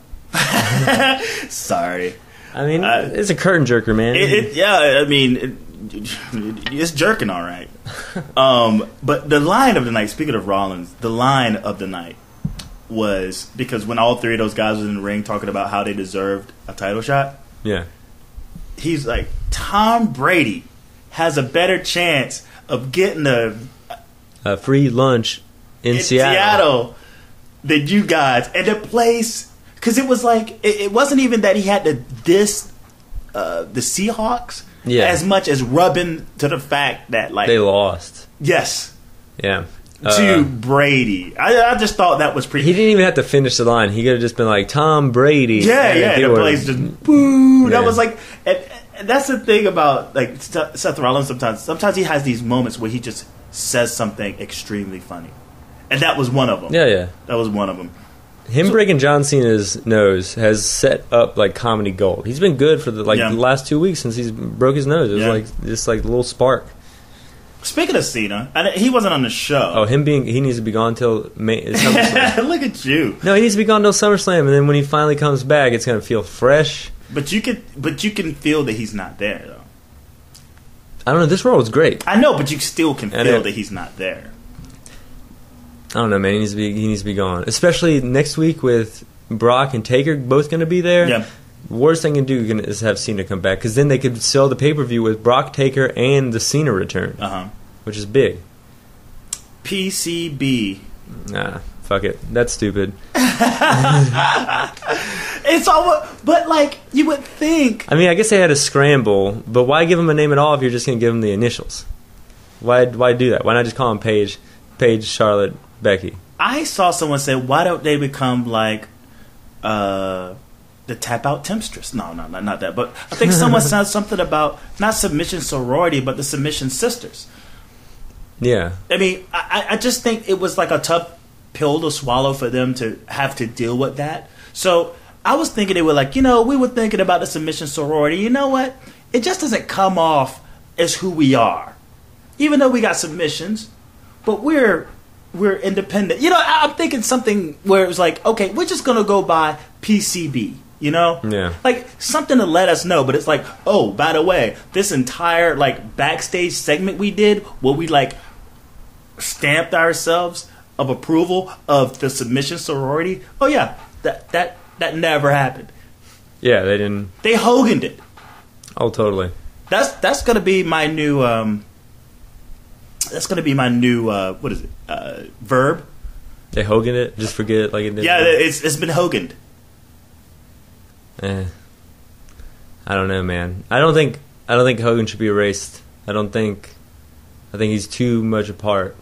Sorry. I mean, it's a curtain jerker, man. It's jerking all right. But the line of the night, speaking of Rollins, the line of the night was because when all three of those guys was in the ring talking about how they deserved a title shot. Yeah. He's like, Tom Brady has a better chance of getting a free lunch in Seattle than you guys. And the place, because it was like, it wasn't even that he had to diss the Seahawks as much as rubbing to the fact that, like, they lost. Yes. Yeah. To Brady. I just thought that was pretty. He didn't even have to finish the line. He could have just been like, Tom Brady. Yeah. The place just boo. Yeah. That was like, and that's the thing about, like, Seth Rollins sometimes. Sometimes he has these moments where he just says something extremely funny. And that was one of them. Yeah. That was one of them. Him breaking John Cena's nose has set up, like, comedy gold. He's been good for the last 2 weeks since he's broke his nose. It was like just like a little spark. Speaking of Cena, he wasn't on the show. Oh, he needs to be gone till May. Look at you. No, he needs to be gone till SummerSlam, and then when he finally comes back, it's gonna feel fresh. But you can feel that he's not there, though. I don't know. This role was great. I know, but you still can feel that he's not there. I don't know, man. He needs to be gone, especially next week with Brock and Taker both going to be there. Yeah. Worst thing to do is have Cena come back, because then they could sell the pay-per-view with Brock, Taker, and the Cena return, which is big. PCB. Nah, fuck it. That's stupid. It's all, but like you would think. I mean, I guess they had a scramble, but why give them a name at all if you're just going to give them the initials? Why do that? Why not just call them Paige, Charlotte, Becky? I saw someone say, why don't they become like the Tap Out Temptress? No, not that. But I think someone said something about not Submission Sorority, but the Submission Sisters. Yeah. I mean, I just think it was like a tough pill to swallow for them to have to deal with that. So I was thinking they were like, we were thinking about the Submission Sorority. You know what? It just doesn't come off as who we are. Even though we got submissions, but we're independent. I'm thinking something where it was like, okay, we're just gonna go by PCB. Yeah. Like something to let us know. But it's like, oh, by the way, this entire like backstage segment we did, where we like stamped ourselves of approval of the Submission Sorority. Oh yeah, that never happened. Yeah, they didn't. They Hogan'd it. Oh, totally. That's gonna be my new. That's gonna be my new. What is it? Verb. They Hogan'd it. Just forget it like it did. Yeah, it's been Hogan'd. I don't know, man. I don't think Hogan should be erased. I think he's too much a part.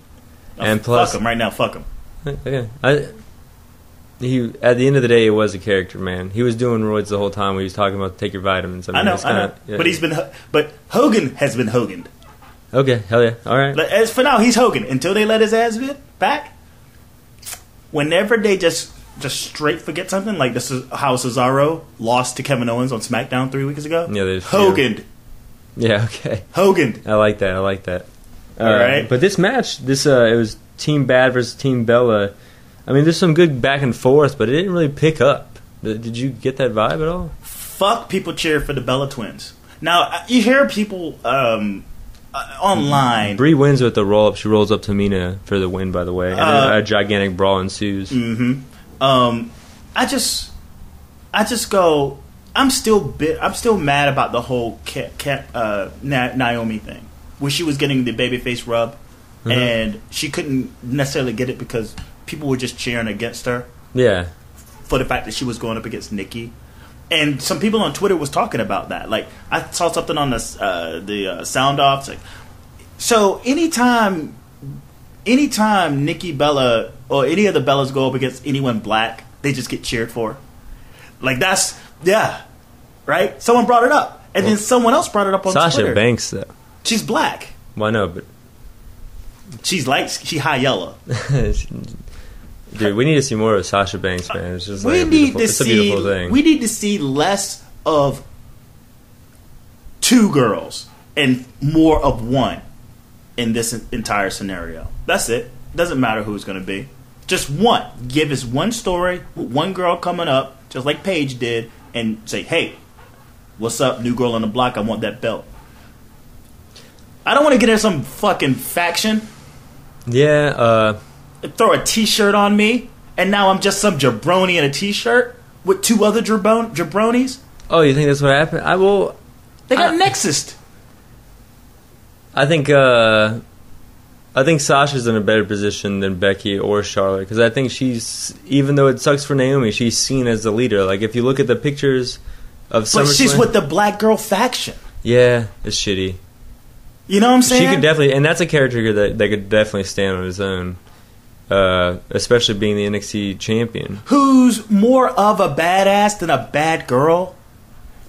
And plus, fuck him right now. Fuck him. Okay. He at the end of the day, it was a character, man. He was doing roids the whole time. When he was talking about take your vitamins. I know. Yeah. But Hogan has been Hogan'd. Okay, hell yeah. All right. As for now, he's Hogan until they let his ass back. Whenever they just straight forget something, like this is how Cesaro lost to Kevin Owens on SmackDown 3 weeks ago. Yeah, Hogan. Yeah, okay. Hogan. I like that. All right. But this match, it was Team Bad versus Team Bella. I mean, there's some good back and forth, but it didn't really pick up. Did you get that vibe at all? Fuck people cheer for the Bella Twins. Now, you hear people online. Brie wins with the roll-up. She rolls up Tamina for the win, by the way. And a gigantic brawl ensues. Mm-hmm. I just go. I'm still mad about the whole Naomi thing, where she was getting the babyface rub, and she couldn't necessarily get it because people were just cheering against her. Yeah, for the fact that she was going up against Nikki, and some people on Twitter was talking about that. Like I saw something on the sound offs. Like, so anytime anytime Nikki Bella or any of the Bellas go up against anyone black, they just get cheered for. Like that's right. Someone brought it up, and then someone else brought it up on Sasha Twitter. Banks though. She's black. Well, I know, but She's high yellow. dude, we need to see more of Sasha Banks, man. It's just like it's a beautiful thing. We need to see less of two girls and more of one in this entire scenario. That's it. Doesn't matter who it's going to be. Just one. Give us one story with one girl coming up, just like Paige did, and say, hey, what's up, new girl on the block? I want that belt. I don't want to get in some fucking faction. Yeah, Throw a t-shirt on me, and now I'm just some jabroni in a t-shirt with two other jabronis. Oh, you think that's what happened? They got Nexus. I think Sasha's in a better position than Becky or Charlotte, because I think she's, even though it sucks for Naomi, she's seen as the leader. Like, if you look at the pictures of SummerSlam, but she's with the black girl faction. Yeah, it's shitty. You know what I'm saying? She could definitely, and that's a character that could definitely stand on his own, especially being the NXT champion. Who's more of a badass than a bad girl?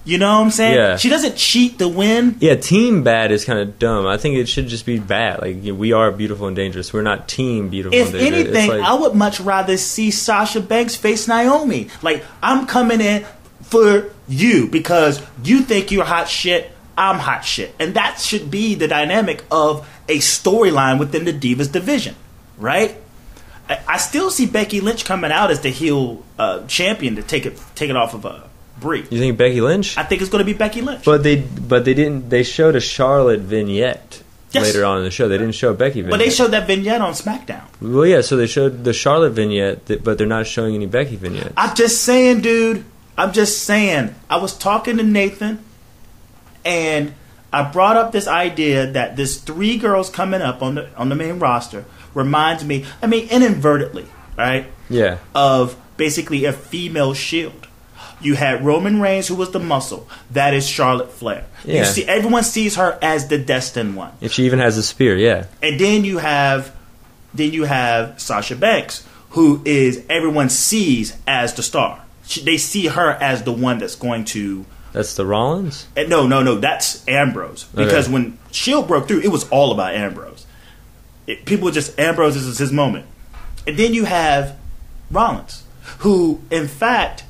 You know what I'm saying? Yeah. She doesn't cheat to win. Yeah, team bad is kind of dumb. I think it should just be bad. Like, we are beautiful and dangerous. We're not team beautiful and dangerous. If anything, I would much rather see Sasha Banks face Naomi. Like, I'm coming in for you because you think you're hot shit. I'm hot shit. And that should be the dynamic of a storyline within the Divas division, right? I still see Becky Lynch coming out as the heel champion to take it off of Brie. You think Becky Lynch? I think it's going to be Becky Lynch. But they didn't. They showed a Charlotte vignette later on in the show. They didn't show a Becky vignette. But they showed that vignette on SmackDown. Well, yeah. So they showed the Charlotte vignette, but they're not showing any Becky vignettes. I'm just saying, dude. I'm just saying. I was talking to Nathan, and I brought up this idea that this 3 girls coming up on the main roster reminds me. I mean, inadvertently, right? Yeah. Of basically a female Shield. You had Roman Reigns, who was the muscle. That is Charlotte Flair. Yeah. Everyone sees her as the destined one. If she even has a spear, yeah. And then you have Sasha Banks, who is everyone sees as the star. They see her as the one that's going to. That's the Rollins? No. That's Ambrose. Because when Shield broke through, it was all about Ambrose. Ambrose is his moment. And then you have Rollins, who, in fact,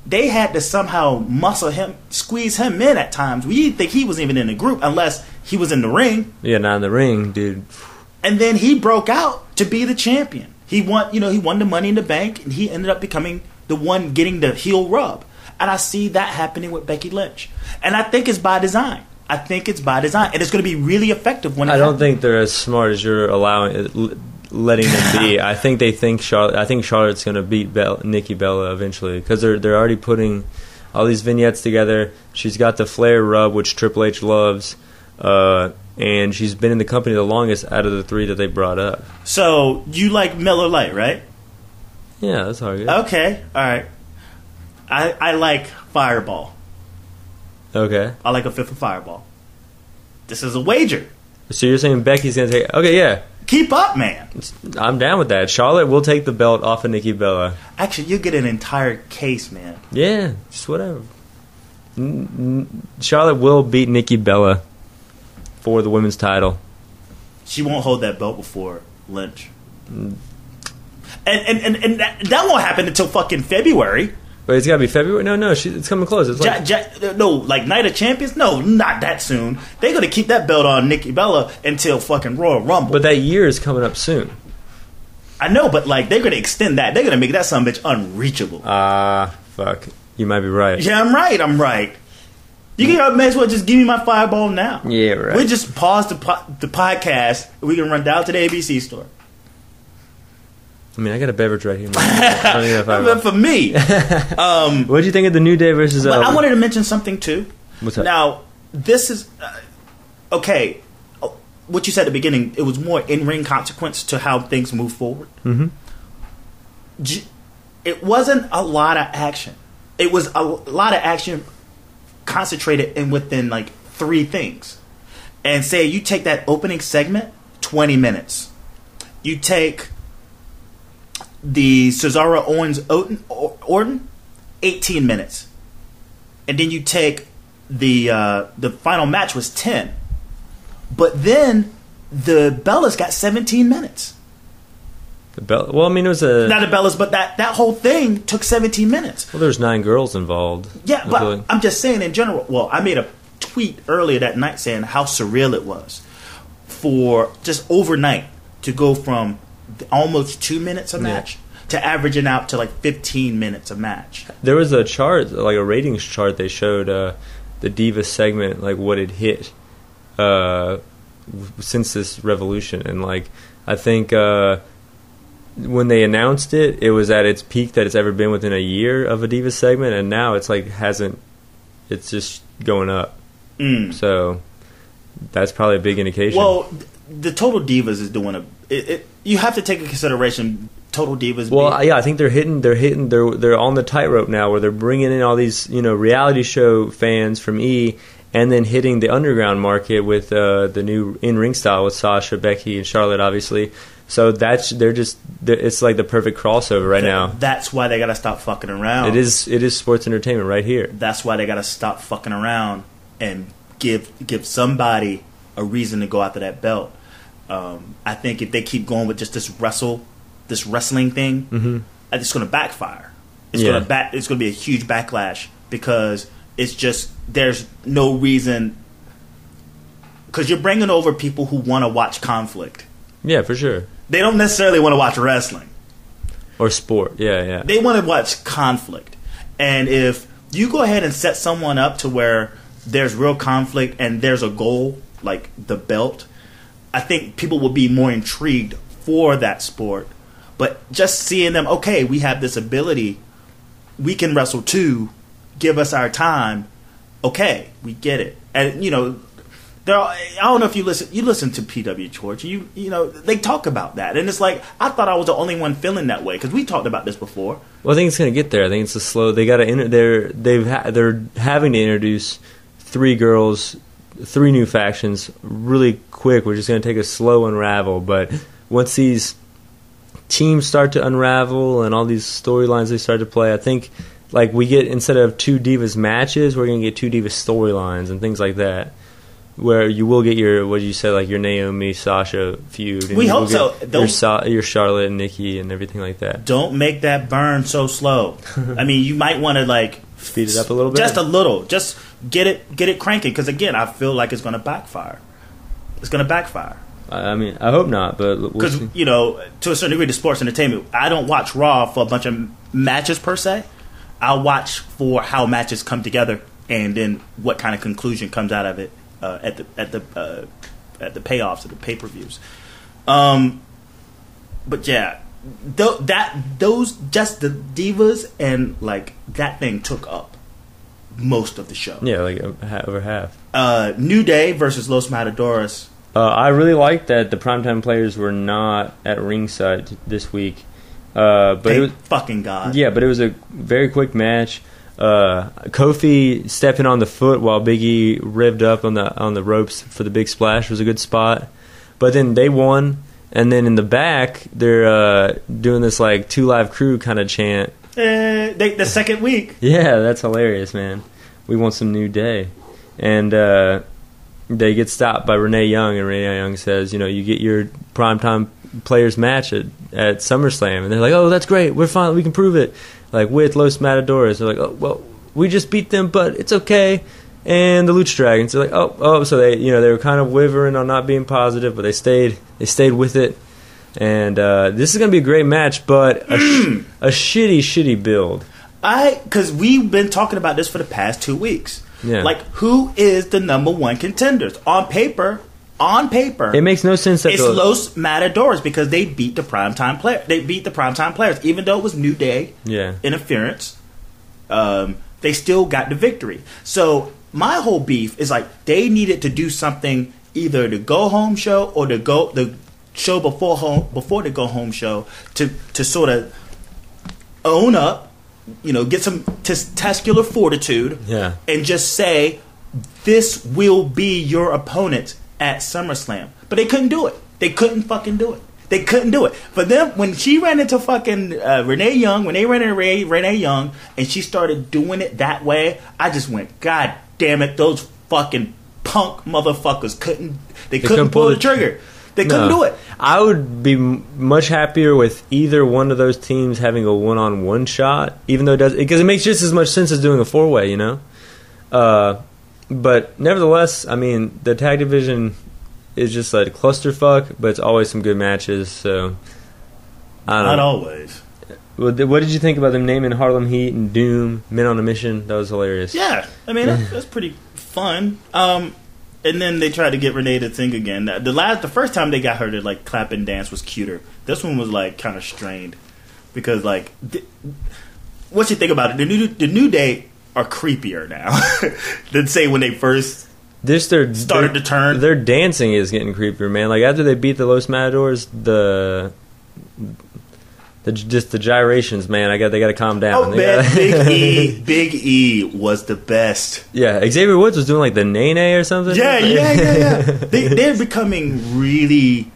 they had to somehow muscle him, squeeze him in at times. We didn't think he was even in the group unless he was in the ring. Yeah, not in the ring, dude. And then he broke out to be the champion. He won the Money in the Bank, and he ended up becoming the one getting the heel rub. And I see that happening with Becky Lynch. And I think it's by design. And it's going to be really effective when it happens. I don't think they're as smart as you're letting them be. I think Charlotte's going to beat Nikki Bella eventually, because they're already putting all these vignettes together. She's got the Flair rub, which Triple H loves, and she's been in the company the longest out of the 3 that they brought up. So you like Miller Lite, right? Yeah, that's all good. Okay, all right. I like Fireball. Okay. I like a 5th of Fireball. This is a wager. So you're saying Becky's going to take... Okay, yeah. Keep up, man. I'm down with that. Charlotte will take the belt off of Nikki Bella. Actually, you get an entire case, man. Yeah, just whatever. Charlotte will beat Nikki Bella for the women's title. She won't hold that belt before Lynch. And that won't happen until fucking February. But it's got to be February? No, it's coming close. It's like... like Night of Champions? No, not that soon. They're going to keep that belt on Nikki Bella until fucking Royal Rumble. But that year is coming up soon. I know, but like they're going to extend that. They're going to make that son of a bitch unreachable. Fuck. You might be right. Yeah, I'm right. You can may as well just give me my Fireball now. Yeah, right. We just pause the podcast and we can run down to the ABC store. I mean, I got a beverage right here. I don't need a Fireball. For me. What did you think of the New Day versus... I wanted to mention something too. What's up? Now, this is... okay. What you said at the beginning, it was more in-ring consequence to how things move forward. Mm-hmm. It wasn't a lot of action. It was a lot of action concentrated in within like 3 things. And say you take that opening segment, 20 minutes. You take the Cesaro Owens Orton, 18 minutes, and then you take the final match was 10, but then the Bellas got 17 minutes. Well, I mean, it was not the Bellas, but that whole thing took 17 minutes. Well, there's 9 girls involved. Yeah, but I'm just saying in general. Well, I made a tweet earlier that night saying how surreal it was for just overnight to go from almost 2 minutes a match to averaging out to like 15 minutes a match. There was a chart, like a ratings chart. They showed the Divas segment, like what it hit since this revolution, and like I think. When they announced it, it was at its peak that it's ever been within a year of a Divas segment, and now it's like it's just going up. So that's probably a big indication. Well, the Total Divas is doing you have to take into consideration Total Divas. Well, yeah, I think they're on the tightrope now, where they're bringing in all these reality show fans from E, and then hitting the underground market with the new in-ring style with Sasha, Becky, and Charlotte, obviously. So it's like the perfect crossover right now. That's why they gotta stop fucking around. It is sports entertainment right here. That's why they gotta stop fucking around and give somebody a reason to go after that belt. I think if they keep going with just this wrestling thing, it's gonna backfire. It's gonna be a huge backlash because it's just there's no reason, because you're bringing over people who want to watch conflict. Yeah, for sure. They don't necessarily want to watch wrestling. Or sport, yeah. They want to watch conflict. And if you go ahead and set someone up to where there's real conflict and there's a goal, like the belt, I think people will be more intrigued for that sport. But just seeing them, okay, we have this ability, we can wrestle too, give us our time, okay, we get it. And, I don't know if you listen to PW Torch. They talk about that, and it's like I thought I was the only one feeling that way because we talked about this before. Well, I think it's going to get there. I think it's a slow. They got to. They're having to introduce 3 girls, 3 new factions really quick, which is going to take a slow unravel. But once these teams start to unravel and all these storylines they start to play, I think like we get, instead of 2 Divas matches, we're going to get 2 Divas storylines and things like that. Where you will get your, what you said, like your Naomi Sasha feud. And we hope so. Your Charlotte and Nikki and everything like that. Don't make that burn so slow. I mean, you might want to speed it up a little bit. Just a little. Just get it cranking. Because again, I feel like it's going to backfire. It's going to backfire. I mean, I hope not, but because to a certain degree, the sports entertainment. I don't watch Raw for a bunch of matches per se. I watch for how matches come together and then what kind of conclusion comes out of it. At the payoffs of the pay-per-views, but yeah, those just the Divas and like that thing took up most of the show. Yeah, like over half. New Day versus Los Matadores. I really liked that the primetime players were not at ringside this week. But Thank it was fucking God. Yeah, but it was a very quick match. Kofi stepping on the foot while Big E revved up on the ropes for the big splash was a good spot. But then they won, and then in the back they're doing this like 2 Live Crew kind of chant. The second week. Yeah, that's hilarious, man. We want some New Day, and they get stopped by Renee Young, and Renee Young says, you get your primetime players match at SummerSlam, and they're like, oh, that's great, we're fine, we can prove it. Like with Los Matadores, they're like, oh well, we just beat them, but it's okay. And the Lucha Dragons, they're like, oh, so they were kind of wavering on not being positive, but they stayed with it. And this is gonna be a great match, but a shitty build. Because we've been talking about this for the past 2 weeks. Yeah. Like, who is the number 1 contenders on paper? It makes no sense that it's Los Matadores because they beat the primetime player. They beat the primetime players, even though it was New Day interference. They still got the victory. So my whole beef is like they needed to do something, either the go home show or the show before the go home show to sort of own up, get some testicular fortitude, and just say this will be your opponent at SummerSlam. But they couldn't do it. They couldn't fucking do it. They couldn't do it. But then when she ran into fucking Renee Young, when they ran into Renee Young, and she started doing it that way, I just went, God damn it, those fucking punk motherfuckers couldn't pull the trigger. They couldn't do it. I would be much happier with either one of those teams having a one-on-one shot, even though because it makes just as much sense as doing a four-way, you know? But nevertheless, I mean, the tag division is just like a clusterfuck, but it's always some good matches. So I don't know. Not always. What did you think about them naming Harlem Heat and Doom Men on a Mission? That was hilarious. Yeah, I mean that's pretty fun. And then they tried to get Renee to sing again. The first time they got her to like clap and dance was cuter. This one was like kind of strained because like what you think about it? The New Day are creepier now than say when they first. Started to turn. Their dancing is getting creepier, man. Like after they beat the Los Matadors, just the gyrations, man. They got to calm down. Oh man, Big E was the best. Yeah, Xavier Woods was doing like the Nene or something. Yeah. They're becoming really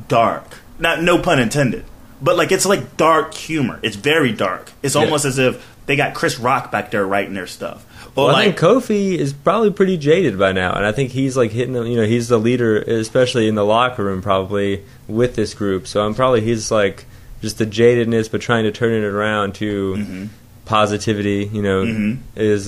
dark. No pun intended, but like it's like dark humor. It's very dark. It's almost as if they got Chris Rock back there writing their stuff. Well, I think Kofi is probably pretty jaded by now, and I think he's like hitting them. You know, he's the leader, especially in the locker room, probably with this group. So he's like just the jadedness, but trying to turn it around to positivity. You know, is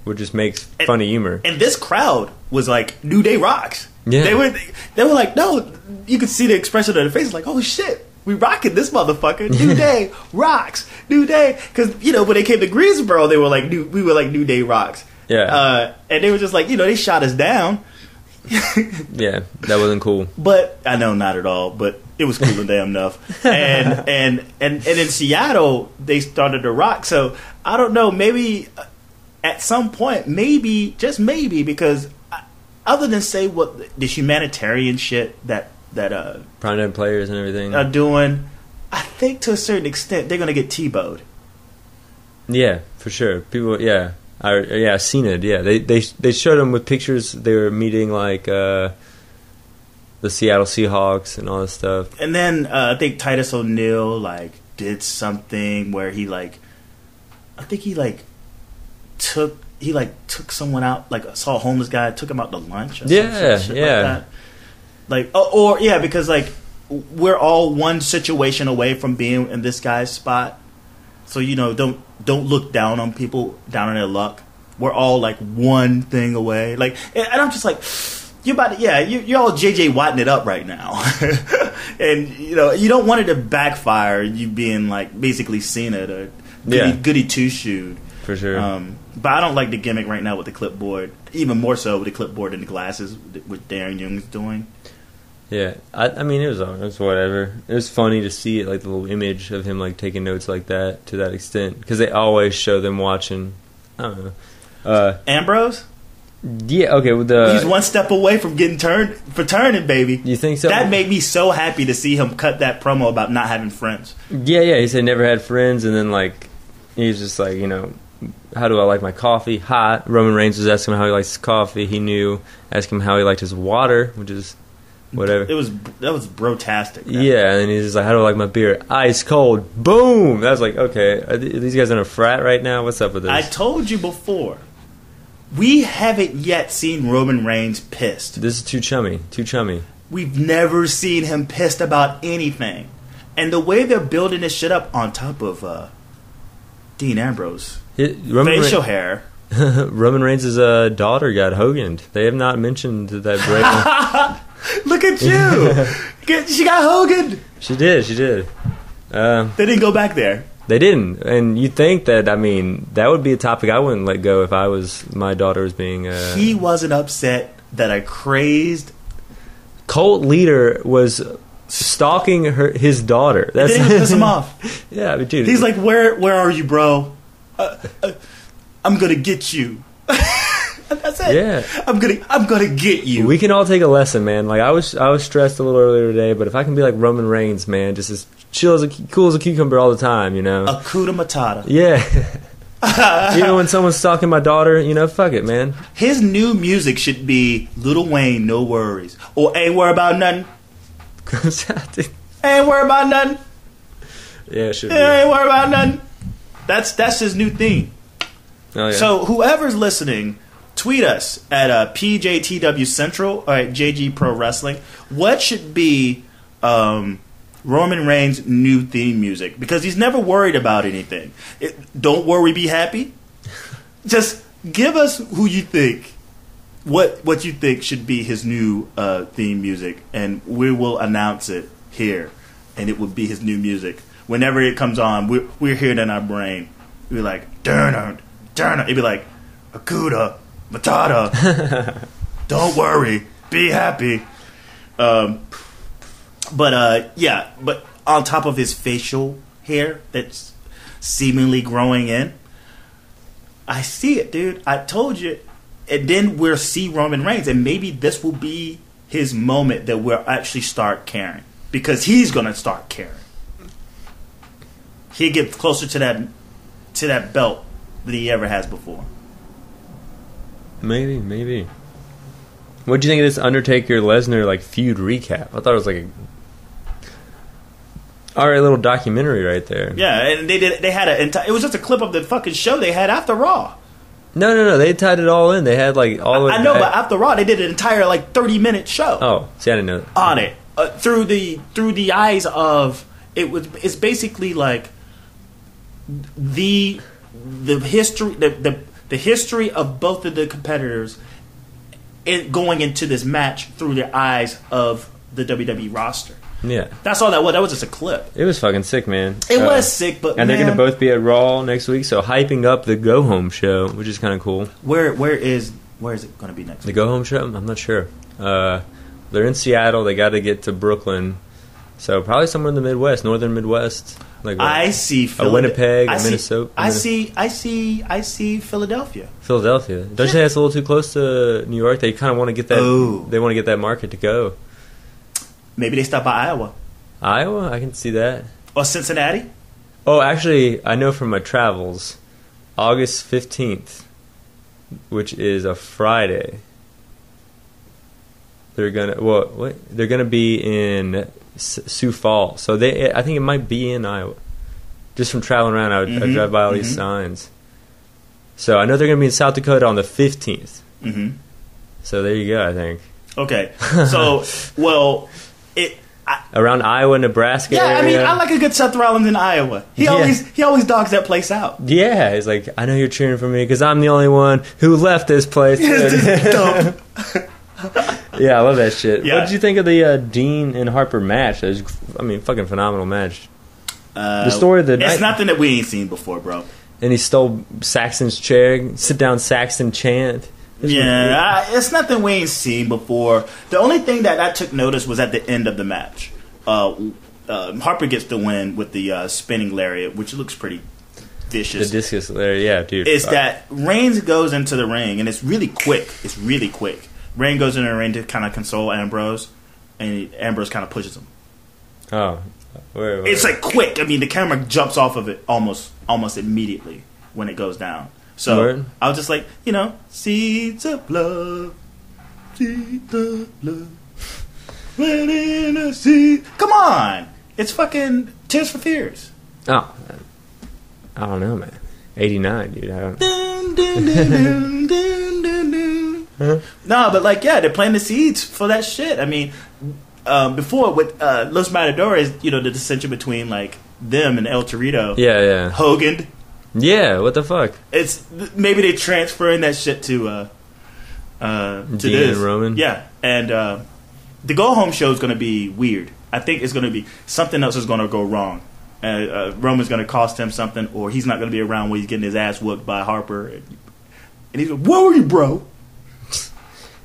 what just makes funny humor. And this crowd was like New Day rocks. Yeah, they were like, no, you could see the expression on their faces, like, oh shit. We rocking this motherfucker. New Day rocks. New Day, because you know when they came to Greensboro, they were like we were like New Day rocks. Yeah, and they were just like they shot us down. Yeah, that wasn't cool. But I know not at all. But it was cool and damn enough. And in Seattle they started to rock. So I don't know. Maybe at some point, maybe just maybe because other than say what the humanitarian shit that prominent players and everything are doing, I think to a certain extent they're gonna get T-bowed. Yeah, for sure. People, I've seen it. Yeah, they showed them with pictures. They were meeting like the Seattle Seahawks and all this stuff. And then I think Titus O'Neil like did something where he took someone out, like saw a homeless guy, took him out to lunch. Or some shit like that. Because like we're all one situation away from being in this guy's spot, so don't look down on people, down on their luck. We're all like one thing away. Like, and I'm just like, you're all JJ Watting it up right now, and you don't want it to backfire. You being like basically Cena or goody two shoed for sure. But I don't like the gimmick right now with the clipboard. Even more so with the clipboard and the glasses, what Darren Young's doing. Yeah, I mean, it was whatever. It was funny to see it, like the little image of him like taking notes like that to that extent, because they always show them watching. I don't know. Ambrose? Yeah, okay. He's one step away from getting turning, baby. You think so? That made me so happy to see him cut that promo about not having friends. Yeah. He said never had friends, and then like he's just like, how do I like my coffee? Hot. Roman Reigns was asking him how he likes his coffee. He knew. Asked him how he liked his water, which is whatever. That was brotastic. Yeah, and he's just like, how do I like my beer? Ice cold. Boom! That was like, okay, are these guys in a frat right now? What's up with this? I told you before, we haven't yet seen Roman Reigns pissed. This is too chummy. We've never seen him pissed about anything. And the way they're building this shit up on top of Dean Ambrose, facial hair. Roman Reigns' daughter got Hoganed. They have not mentioned that break. Look at you! She got Hogan. She did. They didn't go back there. They didn't, and you think that? I mean, that would be a topic I wouldn't let go if my daughter was being. He wasn't upset that a crazy cult leader was stalking his daughter. That didn't piss him off. Yeah, I mean, dude. He's like, "Where are you, bro? I'm gonna get you." That's it. Yeah, I'm gonna get you. We can all take a lesson, man. Like I was stressed a little earlier today, but if I can be like Roman Reigns, man, just as cool as a cucumber all the time, Akuta Matata. Yeah. Even when someone's stalking my daughter, fuck it, man. His new music should be Lil Wayne, No Worries, or Ain't Worry About Nothing. Ain't worried about nothing. Yeah, it should be. Ain't worried about nothing. That's his new theme. Oh, yeah. So whoever's listening, tweet us at PJTW Central or at JG Pro Wrestling. What should be Roman Reigns' new theme music? Because he's never worried about anything. Don't worry, be happy. Just give us who you think, what you think should be his new theme music, and we will announce it here, and it will be his new music. Whenever it comes on, we're hearing it in our brain. We're like, Durner. It'd be like, Akuda, Matata. Don't worry, be happy. But on top of his facial hair that's seemingly growing in, I see it, dude. I told you. And then we'll see Roman Reigns, and maybe this will be his moment that we'll actually start caring, because he's gonna start caring. He'll get closer to that belt than he ever has before. Maybe. What do you think of this Undertaker-Lesnar feud recap? I thought it was like alright little documentary right there. Yeah, and they had it was just a clip of the fucking show they had after Raw. No, they tied it all in. They had all the way I know, back. but after Raw they did an entire 30-minute show. Oh, see, I didn't know that. On it through the eyes of it's basically like the history the history of both of the competitors going into this match through the eyes of the WWE roster. Yeah, that's all that was. That was just a clip. It was fucking sick, man. It was sick, but and they're gonna both be at Raw next week, so hyping up the Go Home show, which is kind of cool. Where is it gonna be next week? The Go Home show? I'm not sure. They're in Seattle. They got to get to Brooklyn, so probably somewhere in the Midwest, northern Midwest. I see Winnipeg, Minnesota. I see Philadelphia. Philadelphia. Don't you think that's a little too close to New York? They kind of want to get that. Oh. They want to get that market to go. Maybe they stop by Iowa. Iowa? I can see that. Or Cincinnati? Oh, actually, I know from my travels, August 15th, which is a Friday, they're gonna be in Sioux Falls. So I think it might be in Iowa. Just from traveling around, I drive by all these signs. So I know they're gonna be in South Dakota on the 15th. Mm-hmm. So there you go, I think. Okay. So, around Iowa, Nebraska. Yeah, area. I mean, I like a good Seth Rollins in Iowa. He always dogs that place out. Yeah, he's like, I know you're cheering for me because I'm the only one who left this place. Dumb. Yeah, I love that shit. Yeah. What did you think of the Dean and Harper match? It was, fucking phenomenal match. The story of the night. It's nothing that we ain't seen before, bro. And he stole Saxton's chair. Sit down, Saxton chant. It's nothing we ain't seen before. The only thing that I took notice was at the end of the match. Harper gets the win with the spinning lariat, which looks pretty vicious. The discus lariat, yeah, dude. It's that Reigns goes into the ring, and it's really quick. Reigns goes into the ring to kind of console Ambrose, and Ambrose kind of pushes him. Oh. Wait. It's quick. I mean, the camera jumps off of it almost immediately when it goes down. So Word. I was just like, seeds of love, seeds of love, planting a seed. Come on, it's fucking Tears for Fears. Oh, I don't know, man. 89, dude. I don't. No, but they're planting the seeds for that shit. I mean, before with Los Matadores, the dissension between them and El Torito. Yeah. Hogan. Yeah, what the fuck? It's maybe they transferring that shit to Dean this. and Roman. Yeah, and the Go Home show is going to be weird. I think it's going to be something else is going to go wrong. Roman's going to cost him something, or he's not going to be around when he's getting his ass whooped by Harper. And he's like, "Where were you, bro?"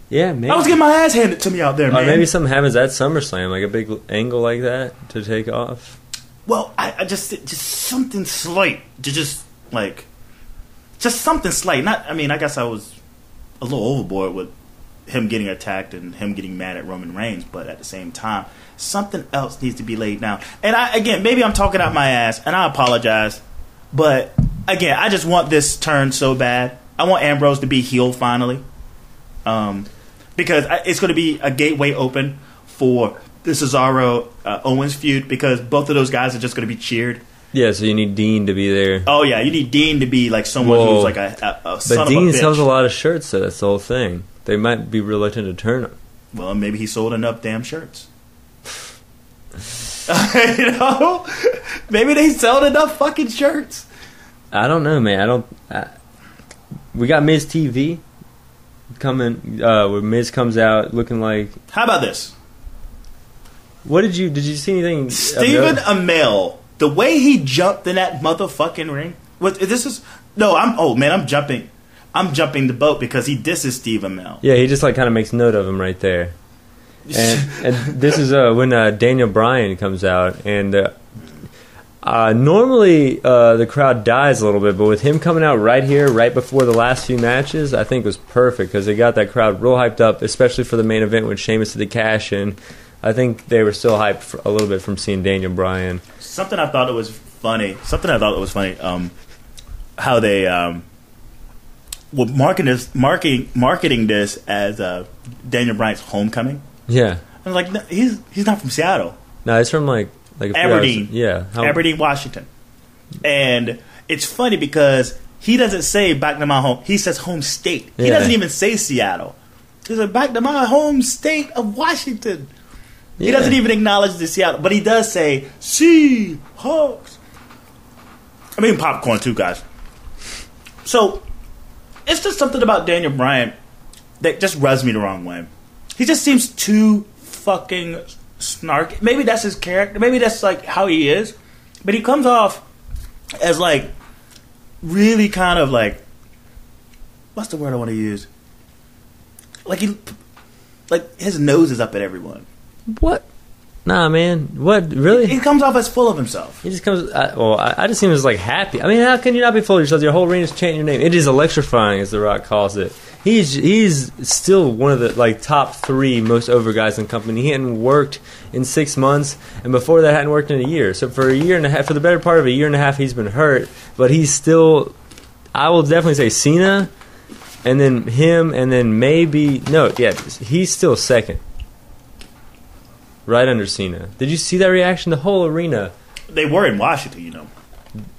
Yeah, maybe. I was getting my ass handed to me out there, man. Or maybe something happens at SummerSlam, a big angle like that to take off. Well, I just something slight to just something slight. I guess I was a little overboard with him getting attacked and him getting mad at Roman Reigns, but at the same time, something else needs to be laid down. And maybe I'm talking out my ass, and I apologize, but again, I just want this turn so bad. I want Ambrose to be healed finally, because it's going to be a gateway open for the Cesaro Owens feud because both of those guys are just going to be cheered. Yeah, so you need Dean to be there. Oh yeah, you need Dean to be like someone who's like a son but Dean of a bitch. sells a lot of shirts, so that's the whole thing. They might be reluctant to turn him. Well, maybe he sold enough damn shirts. You know, maybe they sold enough fucking shirts. I don't know, man. We got Miz TV coming. Where Miz comes out looking like. How about this? What did you see anything? Stephen Amell, the way he jumped in that motherfucking ring. I'm jumping. I'm jumping the boat because he disses Steve Amell. Yeah, he just like kind of makes note of him right there. And this is when Daniel Bryan comes out, and normally the crowd dies a little bit, but with him coming out right here, right before the last few matches, I think was perfect because they got that crowd real hyped up, especially for the main event when Sheamus did the cash in. I think they were still hyped a little bit from seeing Daniel Bryan. Something I thought was funny. How they were marketing this as Daniel Bryan's homecoming. Yeah, I was like, no, he's not from Seattle. No, he's from like Aberdeen. Yeah, Aberdeen, Washington. And it's funny because he doesn't say back to my home. He says home state. He doesn't even say Seattle. He says back to my home state of Washington. Yeah. He doesn't even acknowledge the Seattle, but he does say Seahawks. I mean popcorn too, guys. So it's just something about Daniel Bryan that just rubs me the wrong way. He just seems too fucking snarky. Maybe that's his character. Maybe that's like how he is. But he comes off as like really kind of like, what's the word I want to use? Like his nose is up at everyone. What? Nah, man. What? Really? He comes off as full of himself. He just comes. I just seem as like happy. I mean, how can you not be full of yourself? Your whole ring is chanting your name. It is electrifying, as The Rock calls it. He's still one of the like top 3 most over guys in the company. He hadn't worked in 6 months, and before that hadn't worked in a year. So for a year and a half, for the better part of a year and a half, he's been hurt. But he's still. I will definitely say Cena, and then him, and then he's still second. Right under Cena. Did you see that reaction? The whole arena. They were in Washington, you know.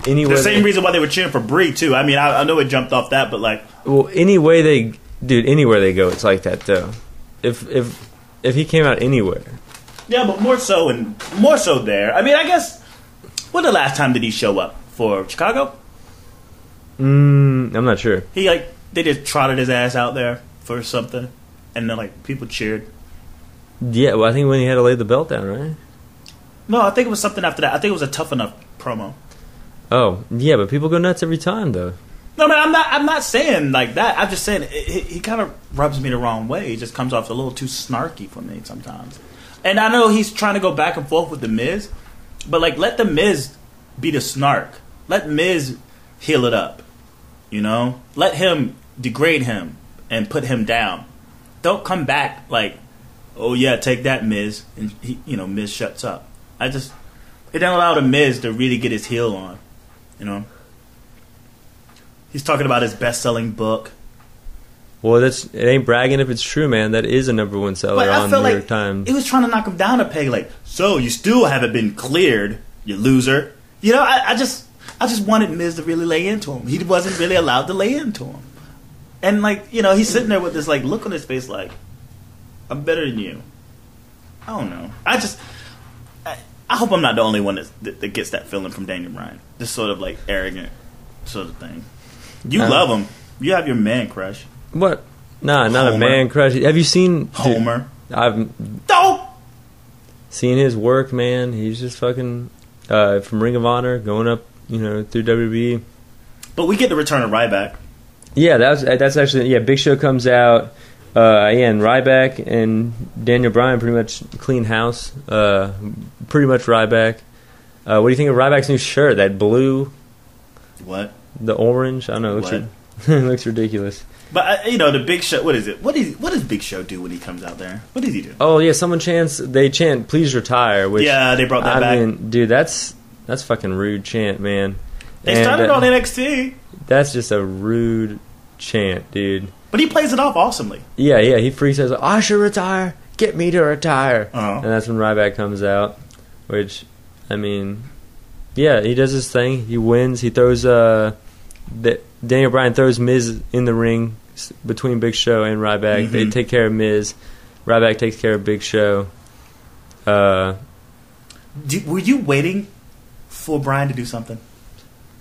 Anywhere the same reason why they were cheering for Brie too. I mean, I know it jumped off that, but like, well, anywhere they go, it's like that though. If he came out anywhere, yeah, but more so there. I mean, I guess when the last time did he show up for Chicago? I'm not sure. They just trotted his ass out there for something, and then like people cheered. Yeah, well, I think when he had to lay the belt down, right? No, I think it was something after that. I think it was a Tough Enough promo. Oh, yeah, but people go nuts every time, though. No, man, I'm not saying like that. I'm just saying he kind of rubs me the wrong way. He just comes off a little too snarky for me sometimes. And I know he's trying to go back and forth with The Miz, but like let The Miz be the snark. Let Miz heal it up, you know? Let him degrade him and put him down. Don't come back like, oh yeah, take that, Miz, and Miz shuts up. It don't allow The Miz to really get his heel on, you know. He's talking about his best-selling book. Well, it ain't bragging if it's true, man. That is a #1 seller on New York Times. He was trying to knock him down a peg, like, so you still haven't been cleared, you loser. You know, I just wanted Miz to really lay into him. He wasn't really allowed to lay into him, and like, you know, he's sitting there with this like look on his face, like, I'm better than you. I don't know. I hope I'm not the only one that gets that feeling from Daniel Bryan. This sort of like arrogant sort of thing. You love him. You have your man crush. What? Nah, not Homer. a man crush. Have you seen Homer? I've seen his work, man. He's just fucking from Ring of Honor, going up, through WWE. But we get the return of Ryback. Yeah, that's actually Big Show comes out. And Ryback and Daniel Bryan pretty much clean house. Pretty much Ryback. What do you think of Ryback's new shirt? That blue. What? The orange. I don't know. It looks ridiculous. But the Big Show. What is it? What does Big Show do when he comes out there? What does he do? Oh yeah, they chant "Please retire." Which, yeah, they brought that back. I mean, dude, that's fucking rude chant, man. They started on NXT. That's just a rude chant, dude. But he plays it off awesomely. Yeah, he freaks out. I should retire. get me to retire. Uh-huh. And that's when Ryback comes out, which, I mean, yeah, he does his thing. He wins. He throws Daniel Bryan throws Miz in the ring between Big Show and Ryback. Mm-hmm. They take care of Miz. Ryback takes care of Big Show. Were you waiting for Bryan to do something?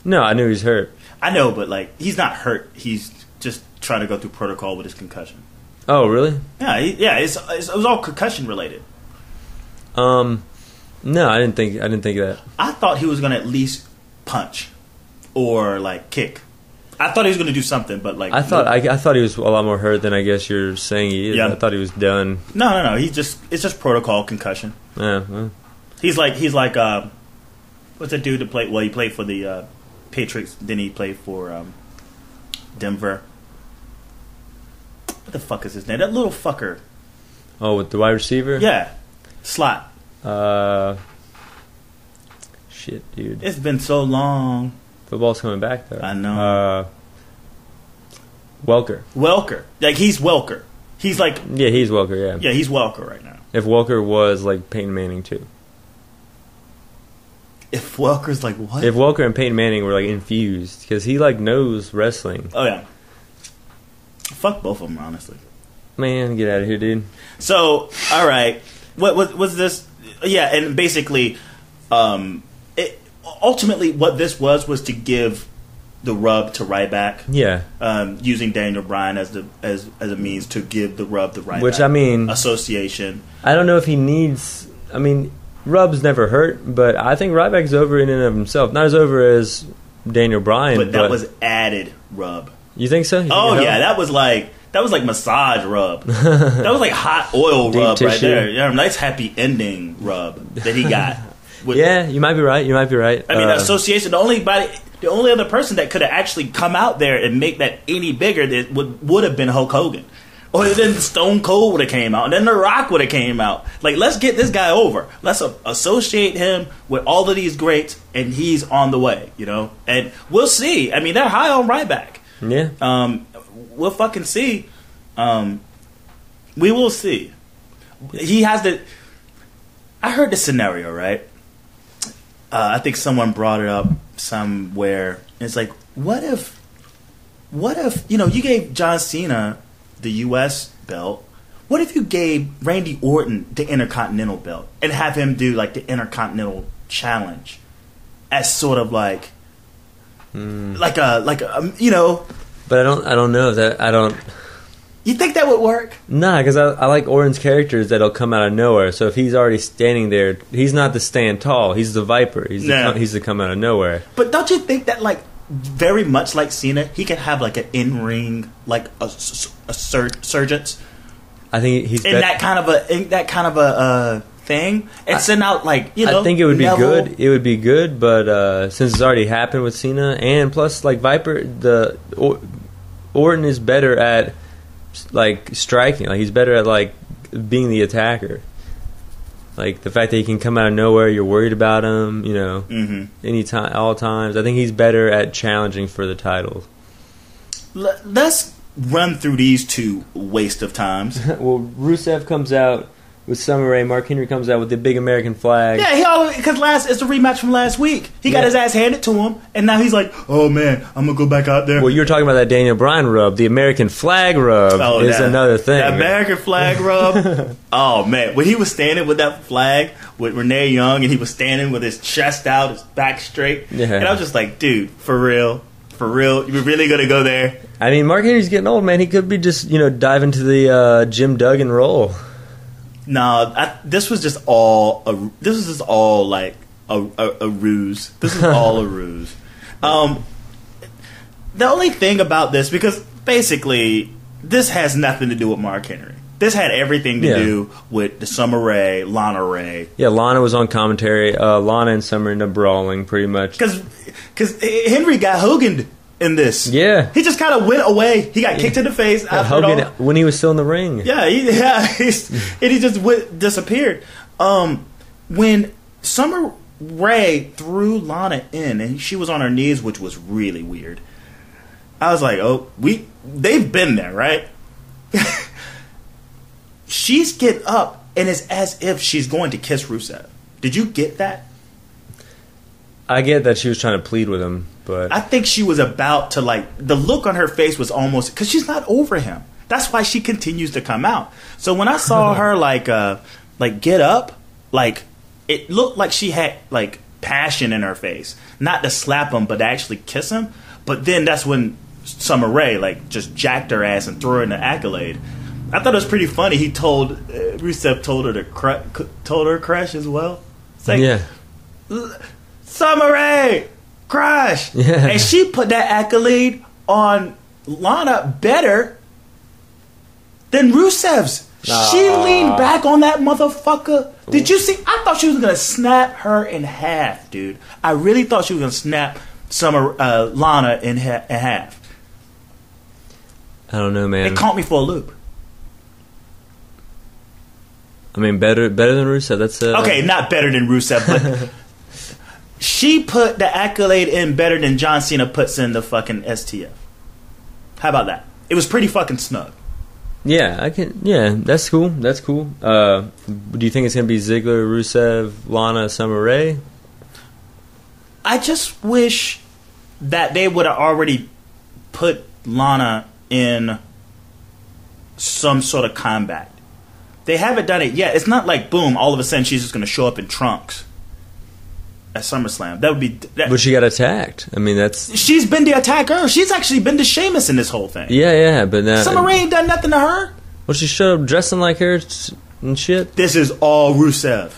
No, I knew he was hurt. I know, but like he's not hurt. He's just trying to go through protocol with his concussion. Oh, really? Yeah, it was all concussion related. No, I didn't think that. I thought he was going to at least punch or like kick. I thought he was going to do something, but like I thought he was a lot more hurt than I guess you're saying he is. Yeah. I thought he was done. No. It's just protocol concussion. Yeah. Well. He's like what's that dude that played? Well, he played for the Patriots. Then he played for Denver. What the fuck is his name? That little fucker. Oh, with the wide receiver? Yeah, slot. Shit, dude. It's been so long. Football's coming back though. I know. Welker. Like he's Welker. He's like yeah, he's Welker. Yeah. Yeah, he's Welker right now. If Welker was like Peyton Manning too. If Welker's like what? If Welker and Peyton Manning were like infused, because he like knows wrestling. Oh yeah. Fuck both of them, honestly. Man, get out of here, dude. So, all right, what was this? Yeah, and basically, ultimately, what this was to give the rub to Ryback. Yeah. Using Daniel Bryan as a means to give the rub to Ryback. Which I mean, association. I don't know if he needs. I mean, Rub's never hurt, but I think Ryback's over in and of himself. Not as over as Daniel Bryan, but that was added rub. You think so? That was like massage rub. That was like hot oil Deep rub tissue. right there. Yeah, nice happy ending rub that he got. Yeah, you might be right. I mean, association. The only other person that could have actually come out there and make that any bigger that would have been Hulk Hogan, or then Stone Cold would have came out, and then The Rock would have came out. Like, let's get this guy over. Let's associate him with all of these greats, and he's on the way. And we'll see. I mean, they're high on Ryback. Yeah. We'll fucking see. We will see. He has the. I heard the scenario, right? I think someone brought it up somewhere. It's like, what if you gave John Cena the U.S. belt? What if you gave Randy Orton the Intercontinental belt and have him do like the Intercontinental Challenge as sort of like like a But I don't know that I don't. You think that would work? Nah, because I like Orton's characters that'll come out of nowhere. So if he's already standing there, he's not the stand tall. He's the Viper. He's the come out of nowhere. But don't you think that like very much like Cena, he can have like an in-ring like a surgeons? I think he's that kind of a thing, and send out like I think it would Neville. be good. It would be good, but since it's already happened with Cena, and plus like Viper, Orton is better at like striking. Like he's better at like being the attacker. Like the fact that he can come out of nowhere, you're worried about him. Anytime, all times. I think he's better at challenging for the title. Let's run through these two waste of times. Well, Rusev comes out with Summer Rae. Mark Henry comes out with the big American flag. Yeah, because it's a rematch from last week. He got his ass handed to him, and now he's like, "Oh man, I'm gonna go back out there." Well, you're talking about that Daniel Bryan rub. The American flag rub is another thing. The American flag rub. Oh man, when he was standing with that flag with Renee Young, and he was standing with his chest out, his back straight, and I was just like, "Dude, for real, you really gonna go there?" I mean, Mark Henry's getting old, man. He could be just dive into the Jim Duggan role. No, this was just all like a ruse. This is all a ruse. The only thing about this, because basically this has nothing to do with Mark Henry. This had everything to do with the Summer Rae, Lana Ray. Yeah, Lana was on commentary. Lana and Summer ended up brawling pretty much. Because Henry got Hoganed in this. Yeah. He just kind of went away. He got kicked in the face. Hogan, when he was still in the ring. Yeah, and he just disappeared. When Summer Rae threw Lana in, and she was on her knees, which was really weird. I was like, they've been there, right? she's getting up, and it's as if she's going to kiss Rusev. Did you get that? I get that she was trying to plead with him, but I think she was about to, like, the look on her face was almost, because she's not over him. That's why she continues to come out. So when I saw her, like get up, like, it looked like she had, like, passion in her face. Not to slap him, but to actually kiss him. But then that's when Summer Rae, like, just jacked her ass and threw her in the accolade. I thought it was pretty funny. He told, Rusev told her to crush as well. It's like, yeah. Summer Rae, crush. Yeah. And she put that accolade on Lana better than Rusev's. She leaned back on that motherfucker. Did you see? I thought she was going to snap her in half, dude. I really thought she was going to snap Lana in half. I don't know, man. It caught me for a loop. I mean, better than Rusev. That's okay, not better than Rusev, but she put the accolade in better than John Cena puts in the fucking STF. How about that? It was pretty fucking snug. Yeah, I can. Yeah, that's cool. That's cool. Do you think it's gonna be Ziggler, Rusev, Lana, Summer Rae? I just wish that they would have already put Lana in some sort of combat. They haven't done it yet. It's not like, boom, all of a sudden she's just going to show up in trunks at SummerSlam. That would be... But she got attacked. I mean, that's... She's been the attacker. She's actually been the Sheamus in this whole thing. Yeah, but now... Summer Rae ain't done nothing to her. Well, she showed up dressing like her and shit. This is all Rusev.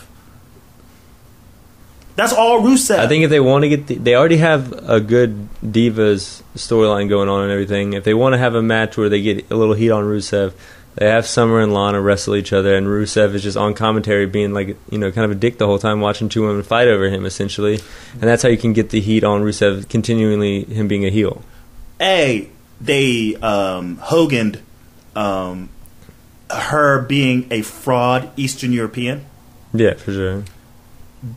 That's all Rusev. I think if they want to get... they already have a good Divas storyline going on and everything. If they want to have a match where they get a little heat on Rusev... They have Summer and Lana wrestle each other, and Rusev is just on commentary being like, kind of a dick the whole time, watching two women fight over him, essentially. And that's how you can get the heat on Rusev, continually him being a heel. A, they Hogan'd her being a fraud Eastern European. Yeah, for sure.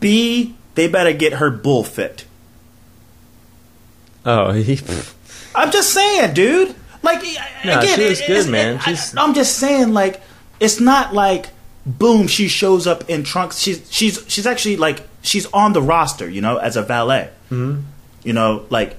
B, they better get her bull fit. Oh, I'm just saying, dude. Like, no, again, she was good, man. I'm just saying, like, it's not like, boom, she shows up in trunks. She's actually, like, she's on the roster, as a valet. Mm-hmm. Like,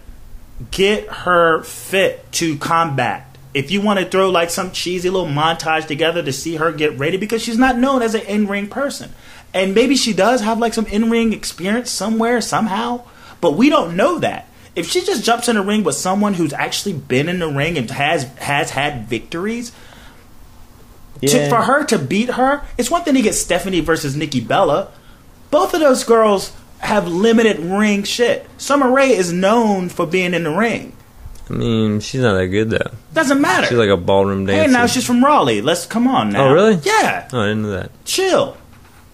get her fit to combat. If you want to throw, like, some cheesy little montage together to see her get ready, because she's not known as an in-ring person. And maybe she does have, like, some in-ring experience somewhere, somehow, but we don't know that. If she just jumps in the ring with someone who's actually been in the ring and has had victories, for her to beat her, it's one thing to get Stephanie versus Nikki Bella. Both of those girls have limited ring shit. Summer Rae is known for being in the ring. I mean, she's not that good, though. Doesn't matter. She's like a ballroom dancer. Hey, now she's from Raleigh. Come on now. Oh, really? Yeah. Oh, I didn't know that.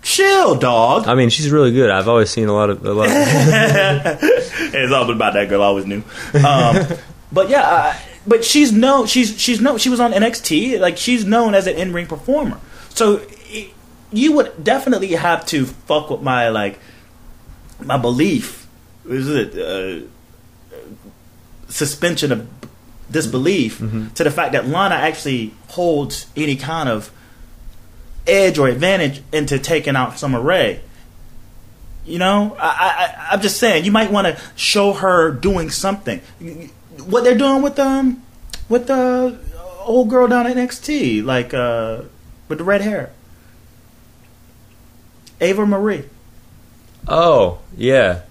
Chill, dog. I mean, she's really good. I've always seen a lot of It's all about that girl. I always knew. But yeah, but she's known. She's known. She was on NXT. Like, she's known as an in-ring performer. So you would definitely have to fuck with my belief. Is it suspension of disbelief to the fact that Lana actually holds any kind of edge or advantage into taking out Summer Rae. I'm just saying, you might want to show her doing something. What they're doing with the old girl down at NXT, like with the red hair, Ava Marie. Oh, yeah.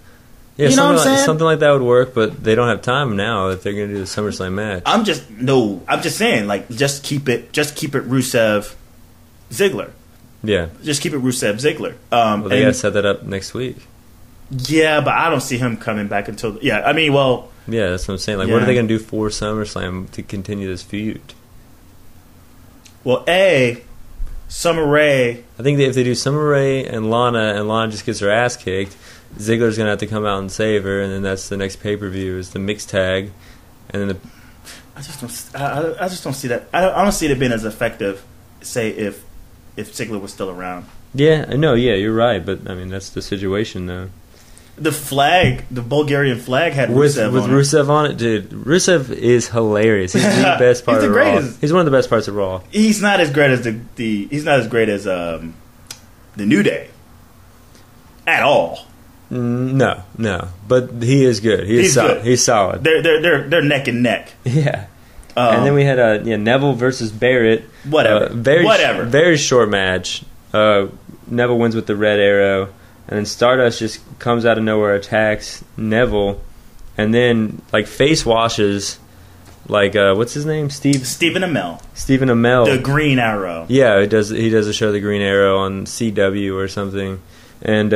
Yeah, you know what I'm saying? Something like that would work, but they don't have time now if they're going to do the SummerSlam match. I'm just saying, like, just keep it Rusev Ziggler. Yeah. Just keep it Rusev Ziggler. Well, they got to set that up next week. Yeah, but I don't see him coming back until... Yeah, I mean, well... Yeah, that's what I'm saying. Like, what are they going to do for SummerSlam to continue this feud? Well, Summer Rae... I think that if they do Summer Rae and Lana just gets her ass kicked, Ziggler's going to have to come out and save her, and then that's the next pay-per-view is the mixed tag, and then I just don't see that. I don't see it being as effective, say, if Ziggler was still around. Yeah, I know. Yeah, you're right. But I mean, that's the situation, though. the flag, the Bulgarian flag had with Rusev on it. Rusev on it, dude. Rusev is hilarious. He's the best part of Raw. He's one of the best parts of Raw. He's not as great as he's not as great as the New Day at all. No, but he is good. He's solid. Good. He's solid. They're neck and neck. Yeah. And then we had Neville versus Barrett. Whatever. Very short match. Neville wins with the red arrow. And then Stardust just comes out of nowhere, attacks Neville, and then face washes what's his name? Stephen Amell. Stephen Amell. The Green Arrow. Yeah, he does a show, The Green Arrow, on CW or something. And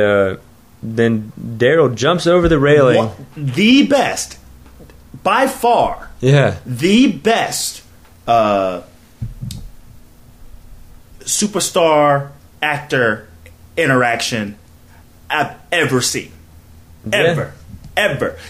then Daryl jumps over the railing. The best, by far. Yeah. The best superstar actor interaction I've ever seen. Ever.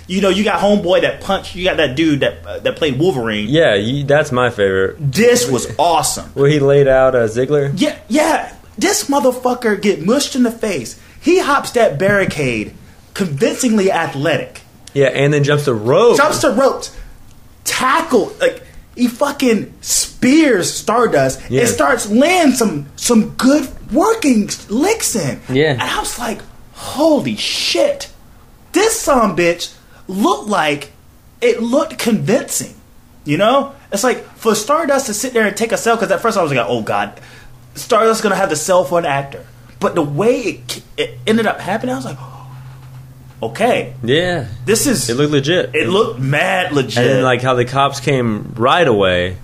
You got Homeboy that punched. You got that dude that played Wolverine. Yeah, that's my favorite. This was awesome. Where he laid out Ziggler? Yeah. This motherfucker get mushed in the face. He hops that barricade, convincingly athletic. Yeah, and then jumps the ropes. Tackle, he fucking spears Stardust and starts laying some good working licks in. Yeah. And I was like, holy shit. This bitch looked convincing. You know? It's like, for Stardust to sit there and take a cell, because at first I was like, oh God, Stardust's going to have to sell for an actor. But the way it ended up happening, I was like, okay. Yeah. It looked legit. It looked mad legit. And then how the cops came right away,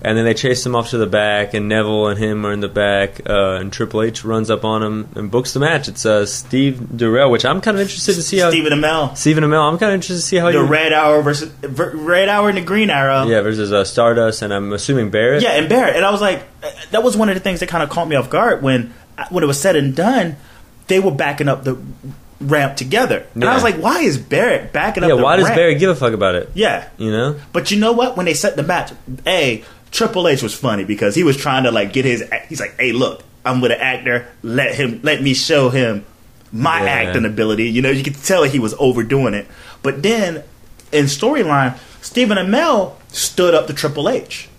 and then they chased him off to the back, and Neville and him are in the back, and Triple H runs up on him and books the match. It's Steve Durrell, which I'm kind of interested to see how... Stephen Amell. I'm kind of interested to see how the Red Hour versus Red Hour and the Green Arrow. Yeah, versus Stardust, and I'm assuming Barrett. Yeah, and Barrett. And I was like, that was one of the things that kind of caught me off guard when it was said and done. They were backing up the ramp together. And I was like, why is Barrett backing up the ramp? Yeah, why does Barrett give a fuck about it? Yeah. You know? But you know what? When they set the match, Triple H was funny because he was trying to get his... He's like, hey, look, I'm with an actor. Let me show him my acting ability. You know, you could tell he was overdoing it. But then, in storyline, Stephen Amell stood up to Triple H.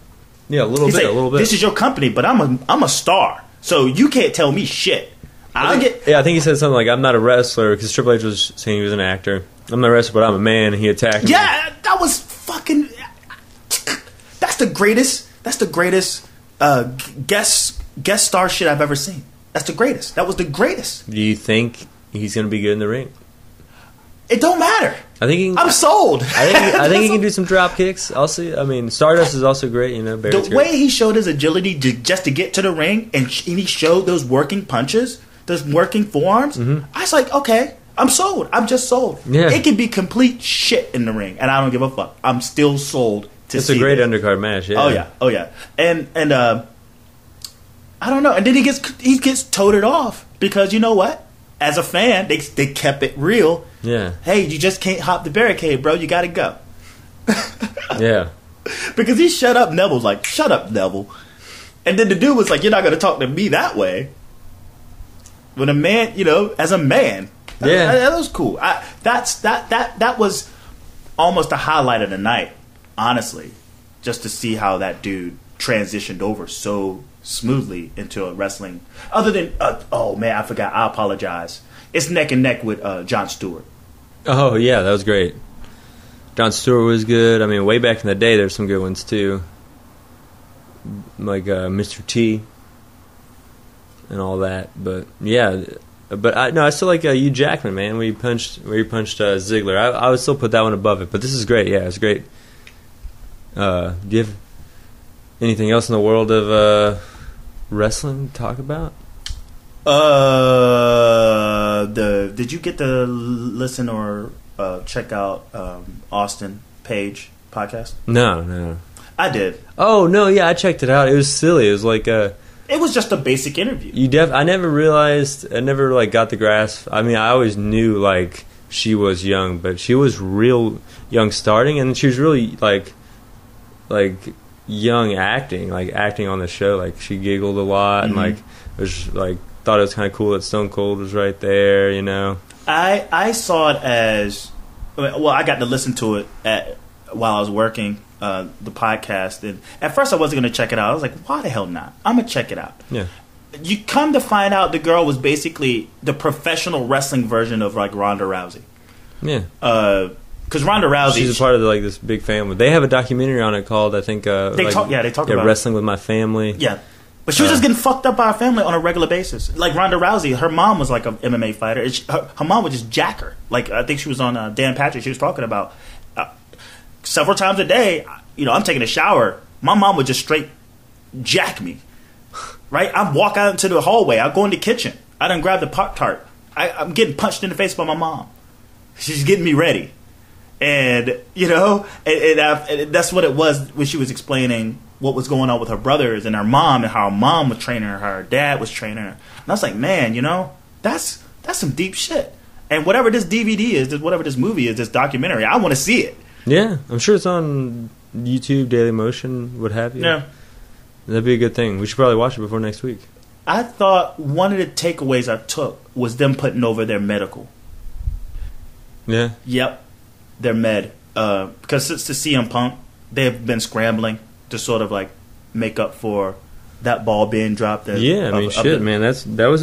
Yeah, a little bit. This is your company, but I'm a star. So you can't tell me shit. I think he said something like, I'm not a wrestler, because Triple H was saying he was an actor. I'm not a wrestler, but I'm a man, and he attacked me. Yeah, that was fucking... That's the greatest guest star shit I've ever seen. That's the greatest. That was the greatest. Do you think he's going to be good in the ring? It don't matter. I'm sold. I think he can do some drop kicks. I'll see. I mean, Stardust is also great. You know, the way he showed his agility just to get to the ring, and he showed those working punches, those working forearms. Mm-hmm. I was like, okay, I'm sold. I'm just sold. Yeah. It could be complete shit in the ring, and I don't give a fuck. I'm still sold. It's a great undercard match. Yeah. Oh yeah. And I don't know. And then he gets toted off because you know what? As a fan, they kept it real. Yeah. Hey, you just can't hop the barricade, bro. You got to go. Yeah. Because he shut up. Neville's like, shut up, Neville. And then the dude was like, you're not going to talk to me that way. When a man, as a man. Yeah. That was cool. That was almost the highlight of the night, honestly. Just to see how that dude transitioned over so smoothly into a wrestling. Other than, oh man, I forgot. I apologize. It's neck and neck with Jon Stewart. Oh yeah, that was great. Jon Stewart was good. I mean, way back in the day, there's some good ones too, like Mr. T and all that. But yeah, I still like Hugh Jackman, man. Where he punched Ziggler. I would still put that one above it. But this is great. Yeah, it's great. Do you have anything else in the world of wrestling to talk about? Did you get to listen or check out Austin Paige podcast? No. I did. Oh no, yeah, I checked it out. It was silly. It was like it was just a basic interview. I never realized. I never got the grasp. I mean, I always knew she was young, but she was real young starting, and she was really like young acting on the show. She giggled a lot, mm-hmm. and was thought it was kind of cool that Stone Cold was right there, I saw it as, well, I got to listen to it while I was working the podcast, and at first I wasn't going to check it out. I was like, why the hell not? I'm going to check it out. Yeah. You come to find out the girl was basically the professional wrestling version of like Ronda Rousey. Yeah. Because Ronda Rousey, she's a part of like this big family. They have a documentary on it called, I think, they talk about Wrestling with My Family. Yeah. But she was just getting fucked up by her family on a regular basis. Like Ronda Rousey, her mom was like an MMA fighter. Her mom would just jack her. Like, I think she was on Dan Patrick. She was talking about several times a day, I'm taking a shower. My mom would just straight jack me. Right? I'd walk out into the hallway. I'd go in the kitchen. I done grab the Pop-Tart. I'm getting punched in the face by my mom. She's getting me ready. And, and that's what it was when she was explaining what was going on with her brothers and her mom, and how her mom was training her, her dad was training her. And I was like, man, that's some deep shit. And whatever this DVD is, whatever this movie is, this documentary, I want to see it. Yeah, I'm sure it's on YouTube, Daily Motion, what have you. Yeah. That'd be a good thing. We should probably watch it before next week. I thought one of the takeaways I took was them putting over their medical. Yeah. Yep. Their med. Because since the CM Punk, they've been scrambling to sort of like make up for that ball being dropped. Yeah, I mean, man, that was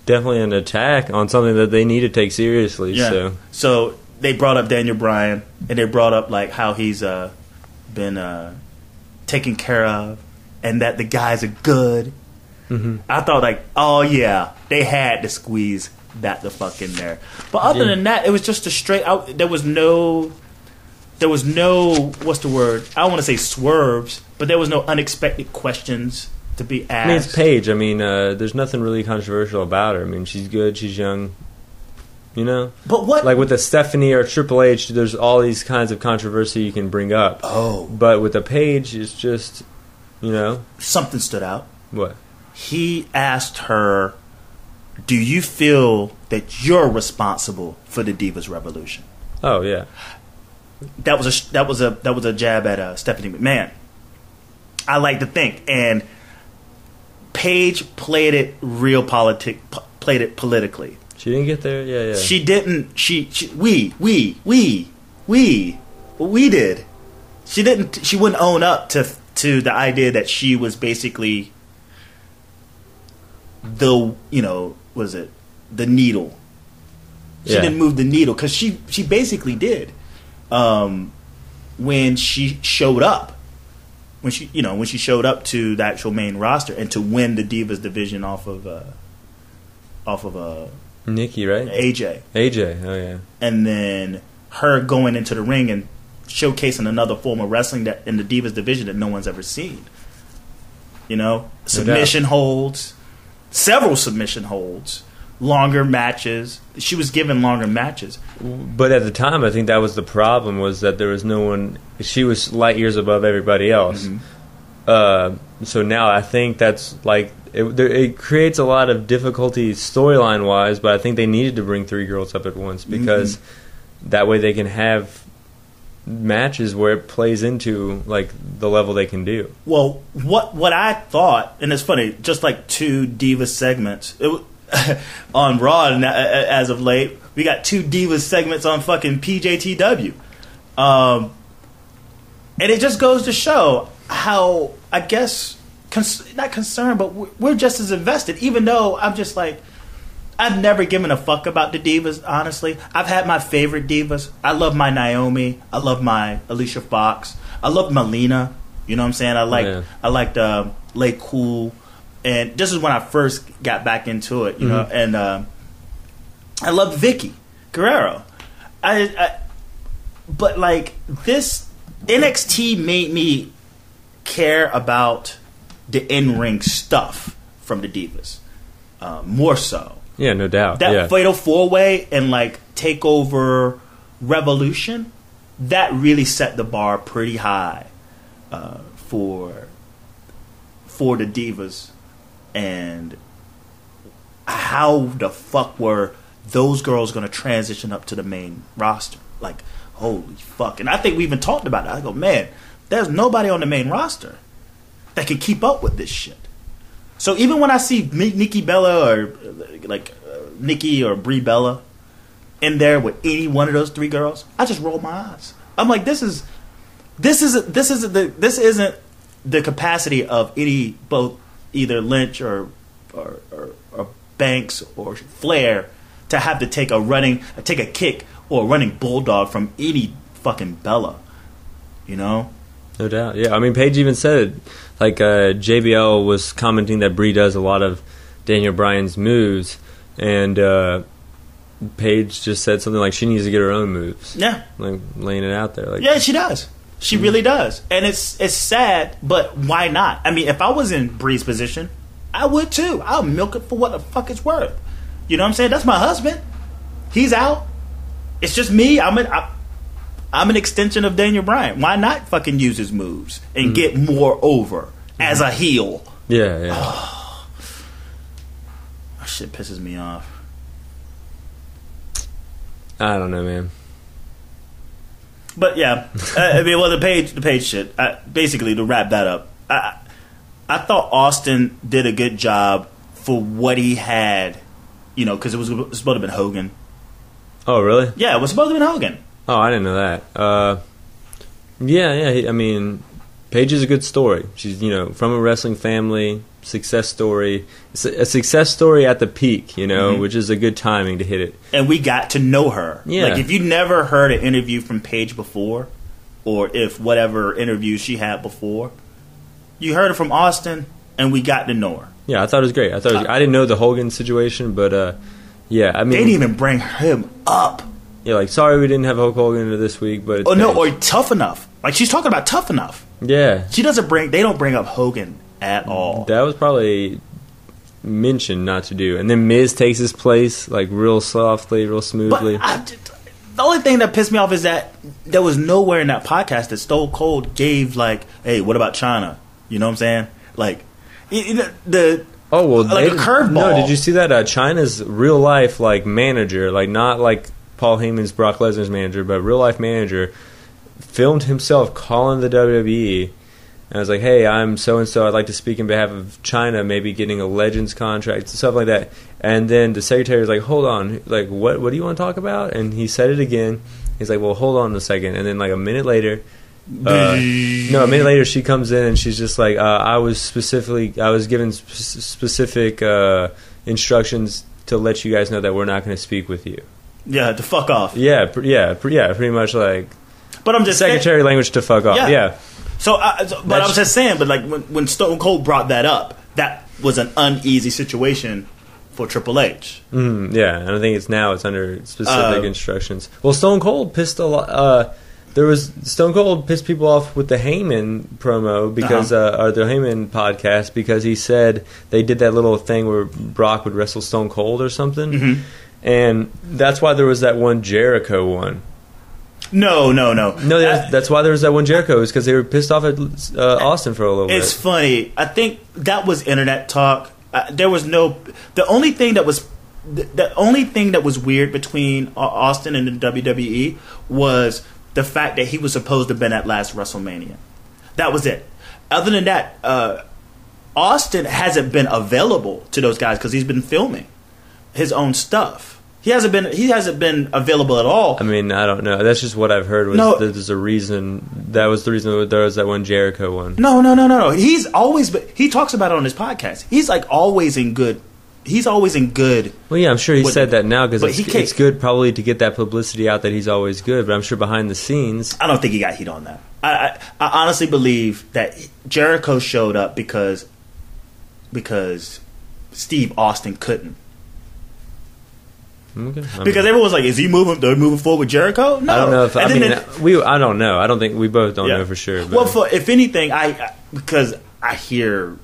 definitely an attack on something that they need to take seriously. Yeah. So they brought up Daniel Bryan, and they brought up like how he's been taken care of, and that the guys are good. Mm-hmm. I thought like, oh yeah, they had to squeeze that the fuck in there. But other than that, it was just a straight out. There was no what's the word? I don't want to say swerves, but there was no unexpected questions to be asked. I mean, it's Paige. I mean, there's nothing really controversial about her. I mean, she's good. She's young. But what? Like with the Stephanie or Triple H, there's all these kinds of controversy you can bring up. Oh. But with the Paige, it's just, Something stood out. What? He asked her, do you feel that you're responsible for the Divas Revolution? Oh, yeah. That was a jab at Stephanie McMahon. I like to think. And Paige played it politically. She didn't get there. Yeah. She didn't. We did. She didn't. She wouldn't own up to the idea that she was basically the the needle. She didn't move the needle because she basically did when she showed up. When she showed up to the actual main roster and to win the Divas division off of Nikki, right? AJ, oh yeah. And then her going into the ring and showcasing another form of wrestling that in the Divas division that no one's ever seen. Submission holds, several submission holds, longer matches. She was given longer matches. But at the time, I think that was the problem, was that there was no one. She was light years above everybody else. Mm-hmm. So now I think that's like it creates a lot of difficulty storyline wise. But I think they needed to bring three girls up at once because that way they can have matches where it plays into like the level they can do. Well, what I thought, and it's funny, just like two Divas segments on Raw as of late, we got two Divas segments on fucking PJTW, and it just goes to show how, I guess, not concerned, but we're just as invested, even though I'm just like, I've never given a fuck about the Divas, honestly. I've had my favorite Divas. I love my Naomi. I love my Alicia Fox. I love Melina. You know what I'm saying? I liked Lay Cool. And this is when I first got back into it, you know. And I loved Vicky Guerrero. But like this, NXT made me care about the in-ring stuff from the Divas more so. Yeah, no doubt. That Fatal 4-Way and like Takeover Revolution, that really set the bar pretty high for the Divas. And how the fuck were those girls going to transition up to the main roster? Like, holy fuck. And I think we even talked about it. I go, man, there's nobody on the main roster that can keep up with this shit. So even when I see Nikki Bella or like Nikki or Brie Bella in there with any one of those three girls, I just roll my eyes. I'm like, this isn't the capacity of both either Lynch or Banks or Flair to have to take a kick or a running bulldog from any fucking Bella, you know? No doubt. Yeah, I mean, Paige even said it. Like, JBL was commenting that Brie does a lot of Daniel Bryan's moves, and Paige just said something like she needs to get her own moves. Yeah. Like, laying it out there. Like, yeah, she does. She really does. And it's sad, but why not? I mean, if I was in Brie's position, I would too. I'll milk it for what the fuck it's worth. You know what I'm saying? That's my husband. He's out. It's just me. I'm an extension of Daniel Bryan. Why not fucking use his moves and get more over as a heel? Yeah, yeah. Oh, that shit pisses me off. I don't know, man. But yeah, I mean, well, the Paige shit. Basically, to wrap that up, I thought Austin did a good job for what he had. You know, because it was supposed to have been Hogan. Oh, really? Yeah, it was supposed to have been Hogan. Oh, I didn't know that. Yeah. I mean, Paige is a good story. She's, from a wrestling family, success story. It's a success story at the peak, which is a good timing to hit it. And we got to know her. Yeah. Like, if you never heard an interview from Paige before, or if whatever interview she had before, you heard it from Austin, and we got to know her. Yeah, I thought it was great. I didn't know the Hogan situation, but yeah, I mean, they didn't even bring him up. Yeah, like, sorry we didn't have Hulk Hogan into this week, but it's or Tough Enough. Like, she's talking about Tough Enough. Yeah, they don't bring up Hogan at all. That was probably mentioned not to do, and then Miz takes his place, like, real softly, real smoothly. But the only thing that pissed me off is that there was nowhere in that podcast that Stone Cold gave, like, hey, what about China? You know what I'm saying? Like, a curveball. No, did you see that China's real life, like, manager, like, not like Paul Heyman's Brock Lesnar's manager, but real life manager, filmed himself calling the WWE, and I was like, hey, I'm so and so, I'd like to speak in behalf of China, maybe getting a Legends contract, stuff like that. And then the secretary was like, hold on, like, what do you want to talk about? And he said it again. He's like, well, hold on a second. And then, like, a minute later, she comes in and she's just like, I was given specific instructions to let you guys know that we're not going to speak with you. Yeah, to fuck off. Yeah, pretty much, like. But I'm just secretary language to fuck off. Yeah. So, I was just saying, but like when Stone Cold brought that up, that was an uneasy situation for Triple H. Yeah, and I think it's under specific instructions. Well, Stone Cold pissed a lot. Stone Cold pissed people off with the Heyman promo because or the Heyman podcast, because he said they did that little thing where Brock would wrestle Stone Cold or something, and that's why there was that one Jericho one. No. That's why there was that one Jericho, is because they were pissed off at Austin for a little bit. It's funny. I think that was internet talk. There was the only thing that was weird between Austin and the WWE was the fact that he was supposed to have been at last WrestleMania. That was it. Other than that, Austin hasn't been available to those guys because he's been filming his own stuff. He hasn't been available at all. I mean, I don't know. That's just what I've heard. There's a reason. That was the reason there was that one Jericho one. No. He talks about it on his podcast. He's like always in good. He's always in good. Well, yeah, I'm sure he said that now because it's good probably to get that publicity out that he's always good. But I'm sure behind the scenes, I don't think he got heat on that. I honestly believe that Jericho showed up because Steve Austin couldn't. Okay. Because everyone was like, "Is he moving? They're moving forward with Jericho?" No, I don't know if I don't know. I don't think we both don't know for sure. But. Well, if anything, because I hear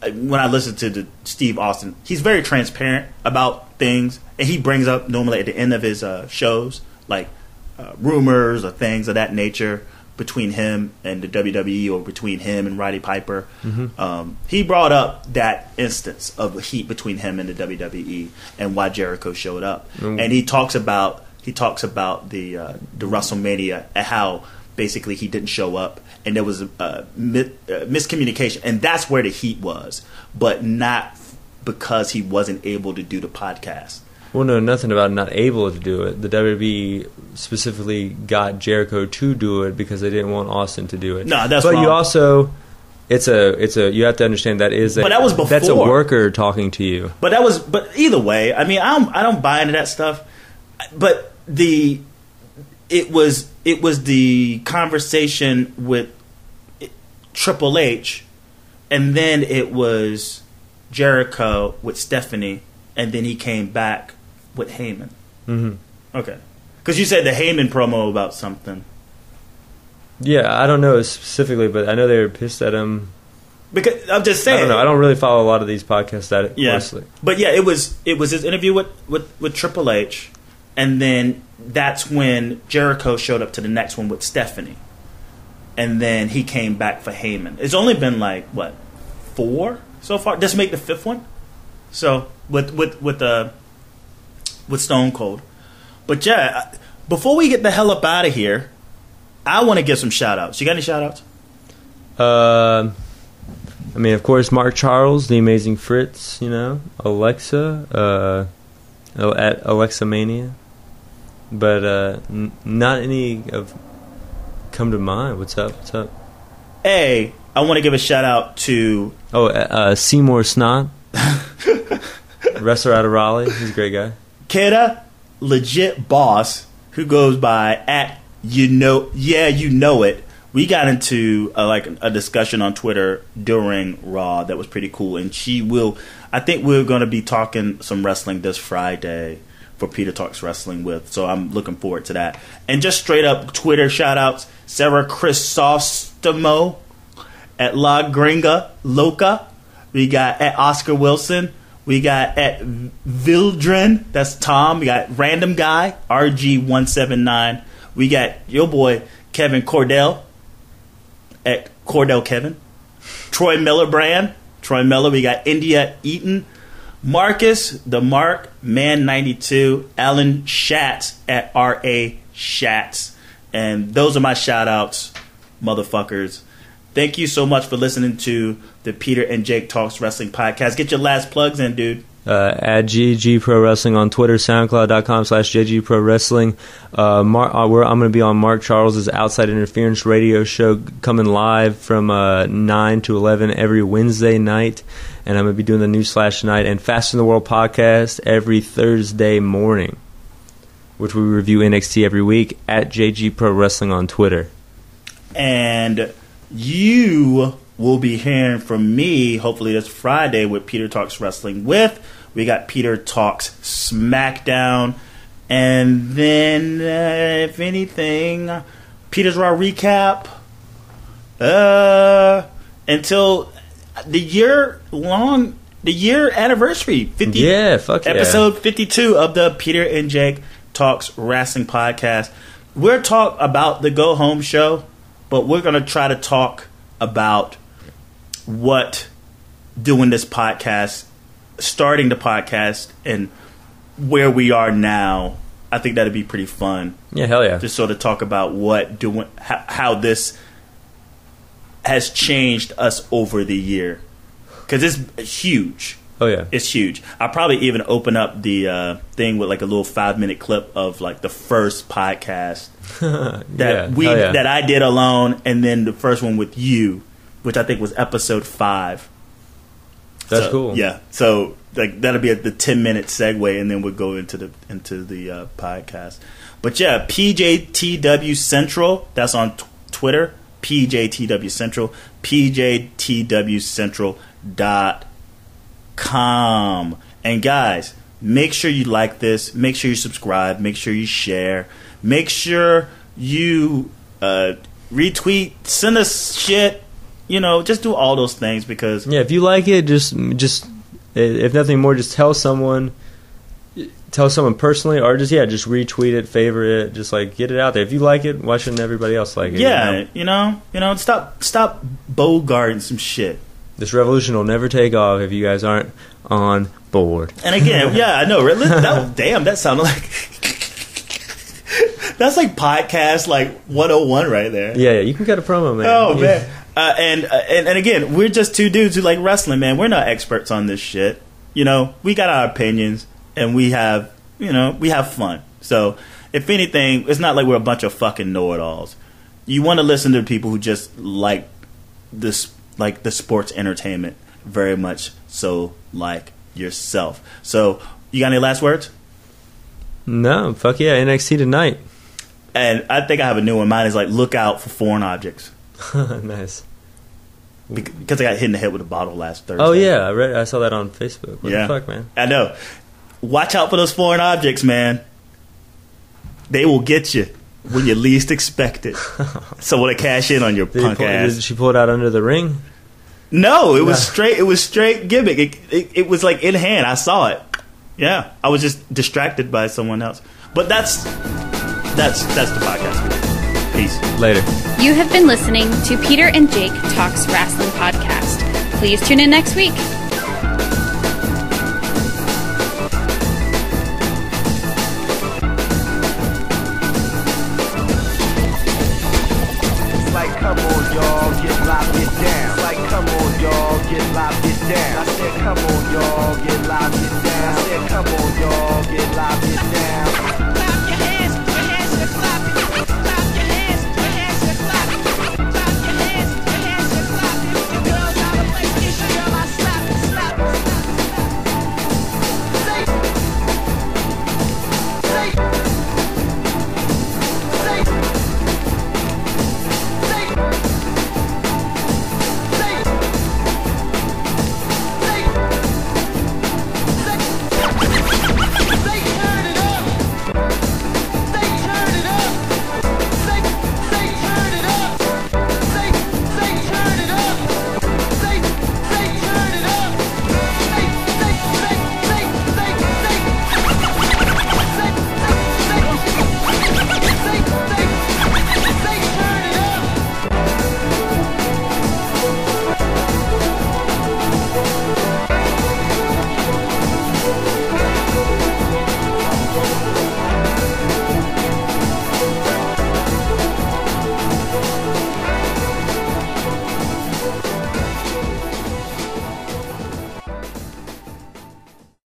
when I listen to Steve Austin, he's very transparent about things, and he brings up normally at the end of his shows like rumors or things of that nature between him and the WWE or between him and Roddy Piper. He brought up that instance of heat between him and the WWE and why Jericho showed up. And he talks about the WrestleMania and how basically he didn't show up and there was a miscommunication, and that's where the heat was, but not because he wasn't able to do the podcast. Well, no, nothing about not able to do it. The WWE specifically got Jericho to do it because they didn't want Austin to do it. No, that's but wrong. you also, it's a. You have to understand that is. But that was before. That's a worker talking to you. But either way, I mean, I don't buy into that stuff. But it was the conversation with Triple H, and then it was Jericho with Stephanie, and then he came back with Heyman. Mm-hmm. Okay, because you said the Heyman promo about something. Yeah, I don't know specifically, but I know they were pissed at him. Because I'm just saying, I don't know. I don't really follow a lot of these podcasts that closely. But yeah, it was his interview with Triple H, and then that's when Jericho showed up to the next one with Stephanie, and then he came back for Heyman. It's only been like what, 4 so far. Just make the 5th one. So with Stone Cold. But yeah, before we get the hell up out of here, I want to give some shout outs. You got any shout outs? I mean, of course, Mark Charles, the Amazing Fritz, Alexa, at Alexa Mania. But not any of come to mind. What's up? I want to give a shout out to Seymour Snot, wrestler out of Raleigh. He's a great guy. Keda Legit Boss, who goes by at you know it. We got into a discussion on Twitter during Raw that was pretty cool, and I think we're going to be talking some wrestling this Friday for Peter Talks Wrestling with, so I'm looking forward to that. And just straight up Twitter shout outs, Sarah Chrysostomo at La Gringa Loca. We got at Oscar Wilson. We got at Vildren, that's Tom. We got Random Guy, RG179. We got your boy Kevin Cordell at Cordell Kevin. Troy Miller brand. Troy Miller. We got India Eaton. Marcus, the Mark, Man 92. Alan Schatz at RA Schatz. And those are my shout outs, motherfuckers. Thank you so much for listening to the Peter and Jake Talks Wrestling podcast. Get your last plugs in, dude. At GG Pro Wrestling on Twitter, SoundCloud.com/JG Pro Wrestling. I'm going to be on Mark Charles's Outside Interference radio show coming live from 9 to 11 every Wednesday night. And I'm going to be doing the Newsflash tonight and Fast in the World podcast every Thursday morning, which we review NXT every week at JG Pro Wrestling on Twitter. And you will be hearing from me hopefully this Friday with Peter Talks Wrestling with. We got Peter Talks SmackDown, and then if anything, Peter's Raw recap until the year anniversary, episode 52 of the Peter and Jake Talks Wrestling podcast. We're talk about the Go Home show, but we're gonna try to talk about what doing this podcast, starting the podcast, and where we are now. I think that'd be pretty fun. Yeah, hell yeah. Just sort of talk about how this has changed us over the year, because it's huge. Oh yeah, it's huge. I'll probably even open up the thing with like a little 5-minute clip of like the first podcast that I did alone, and then the first one with you, which I think was episode 5. That's cool. Yeah, so like that'll be the 10-minute segue, and then we'll go into the podcast. But yeah, PJTW Central. That's on Twitter. PJTW Central. PJTWCentral.com. And guys, make sure you like this. Make sure you subscribe. Make sure you share. Make sure you retweet. Send us shit. Just do all those things, because if you like it, just if nothing more, just tell someone personally, or just retweet it, favorite it, just like get it out there. If you like it, why shouldn't everybody else like it? Yeah, stop bogarting some shit. This revolution will never take off if you guys aren't on board. And again, yeah, I know. Damn, that sounded like that's like podcast 101 right there. Yeah, you can get a promo, man. Oh man. And again, we're just two dudes who like wrestling, man. We're not experts on this shit. We got our opinions, and we have we have fun. So, if anything, it's not like we're a bunch of fucking know-it-alls. You want to listen to people who just like this, like the sports entertainment very much so like yourself. So, you got any last words? No, fuck yeah, NXT tonight. And I think I have a new one. Mine is like, look out for foreign objects. Nice. Because I got hit in the head with a bottle last Thursday. Oh yeah, I saw that on Facebook. What the fuck, man? I know. Watch out for those foreign objects, man. They will get you when you least expect it. So will they cash in on your punk ass? Did she pull it out under the ring? No, it was straight. It was straight gimmick. It was like in hand. I saw it. Yeah, I was just distracted by someone else. But that's the podcast. Peace. Later. You have been listening to Peter and Jake Talks Wrasslin podcast. Please tune in next week.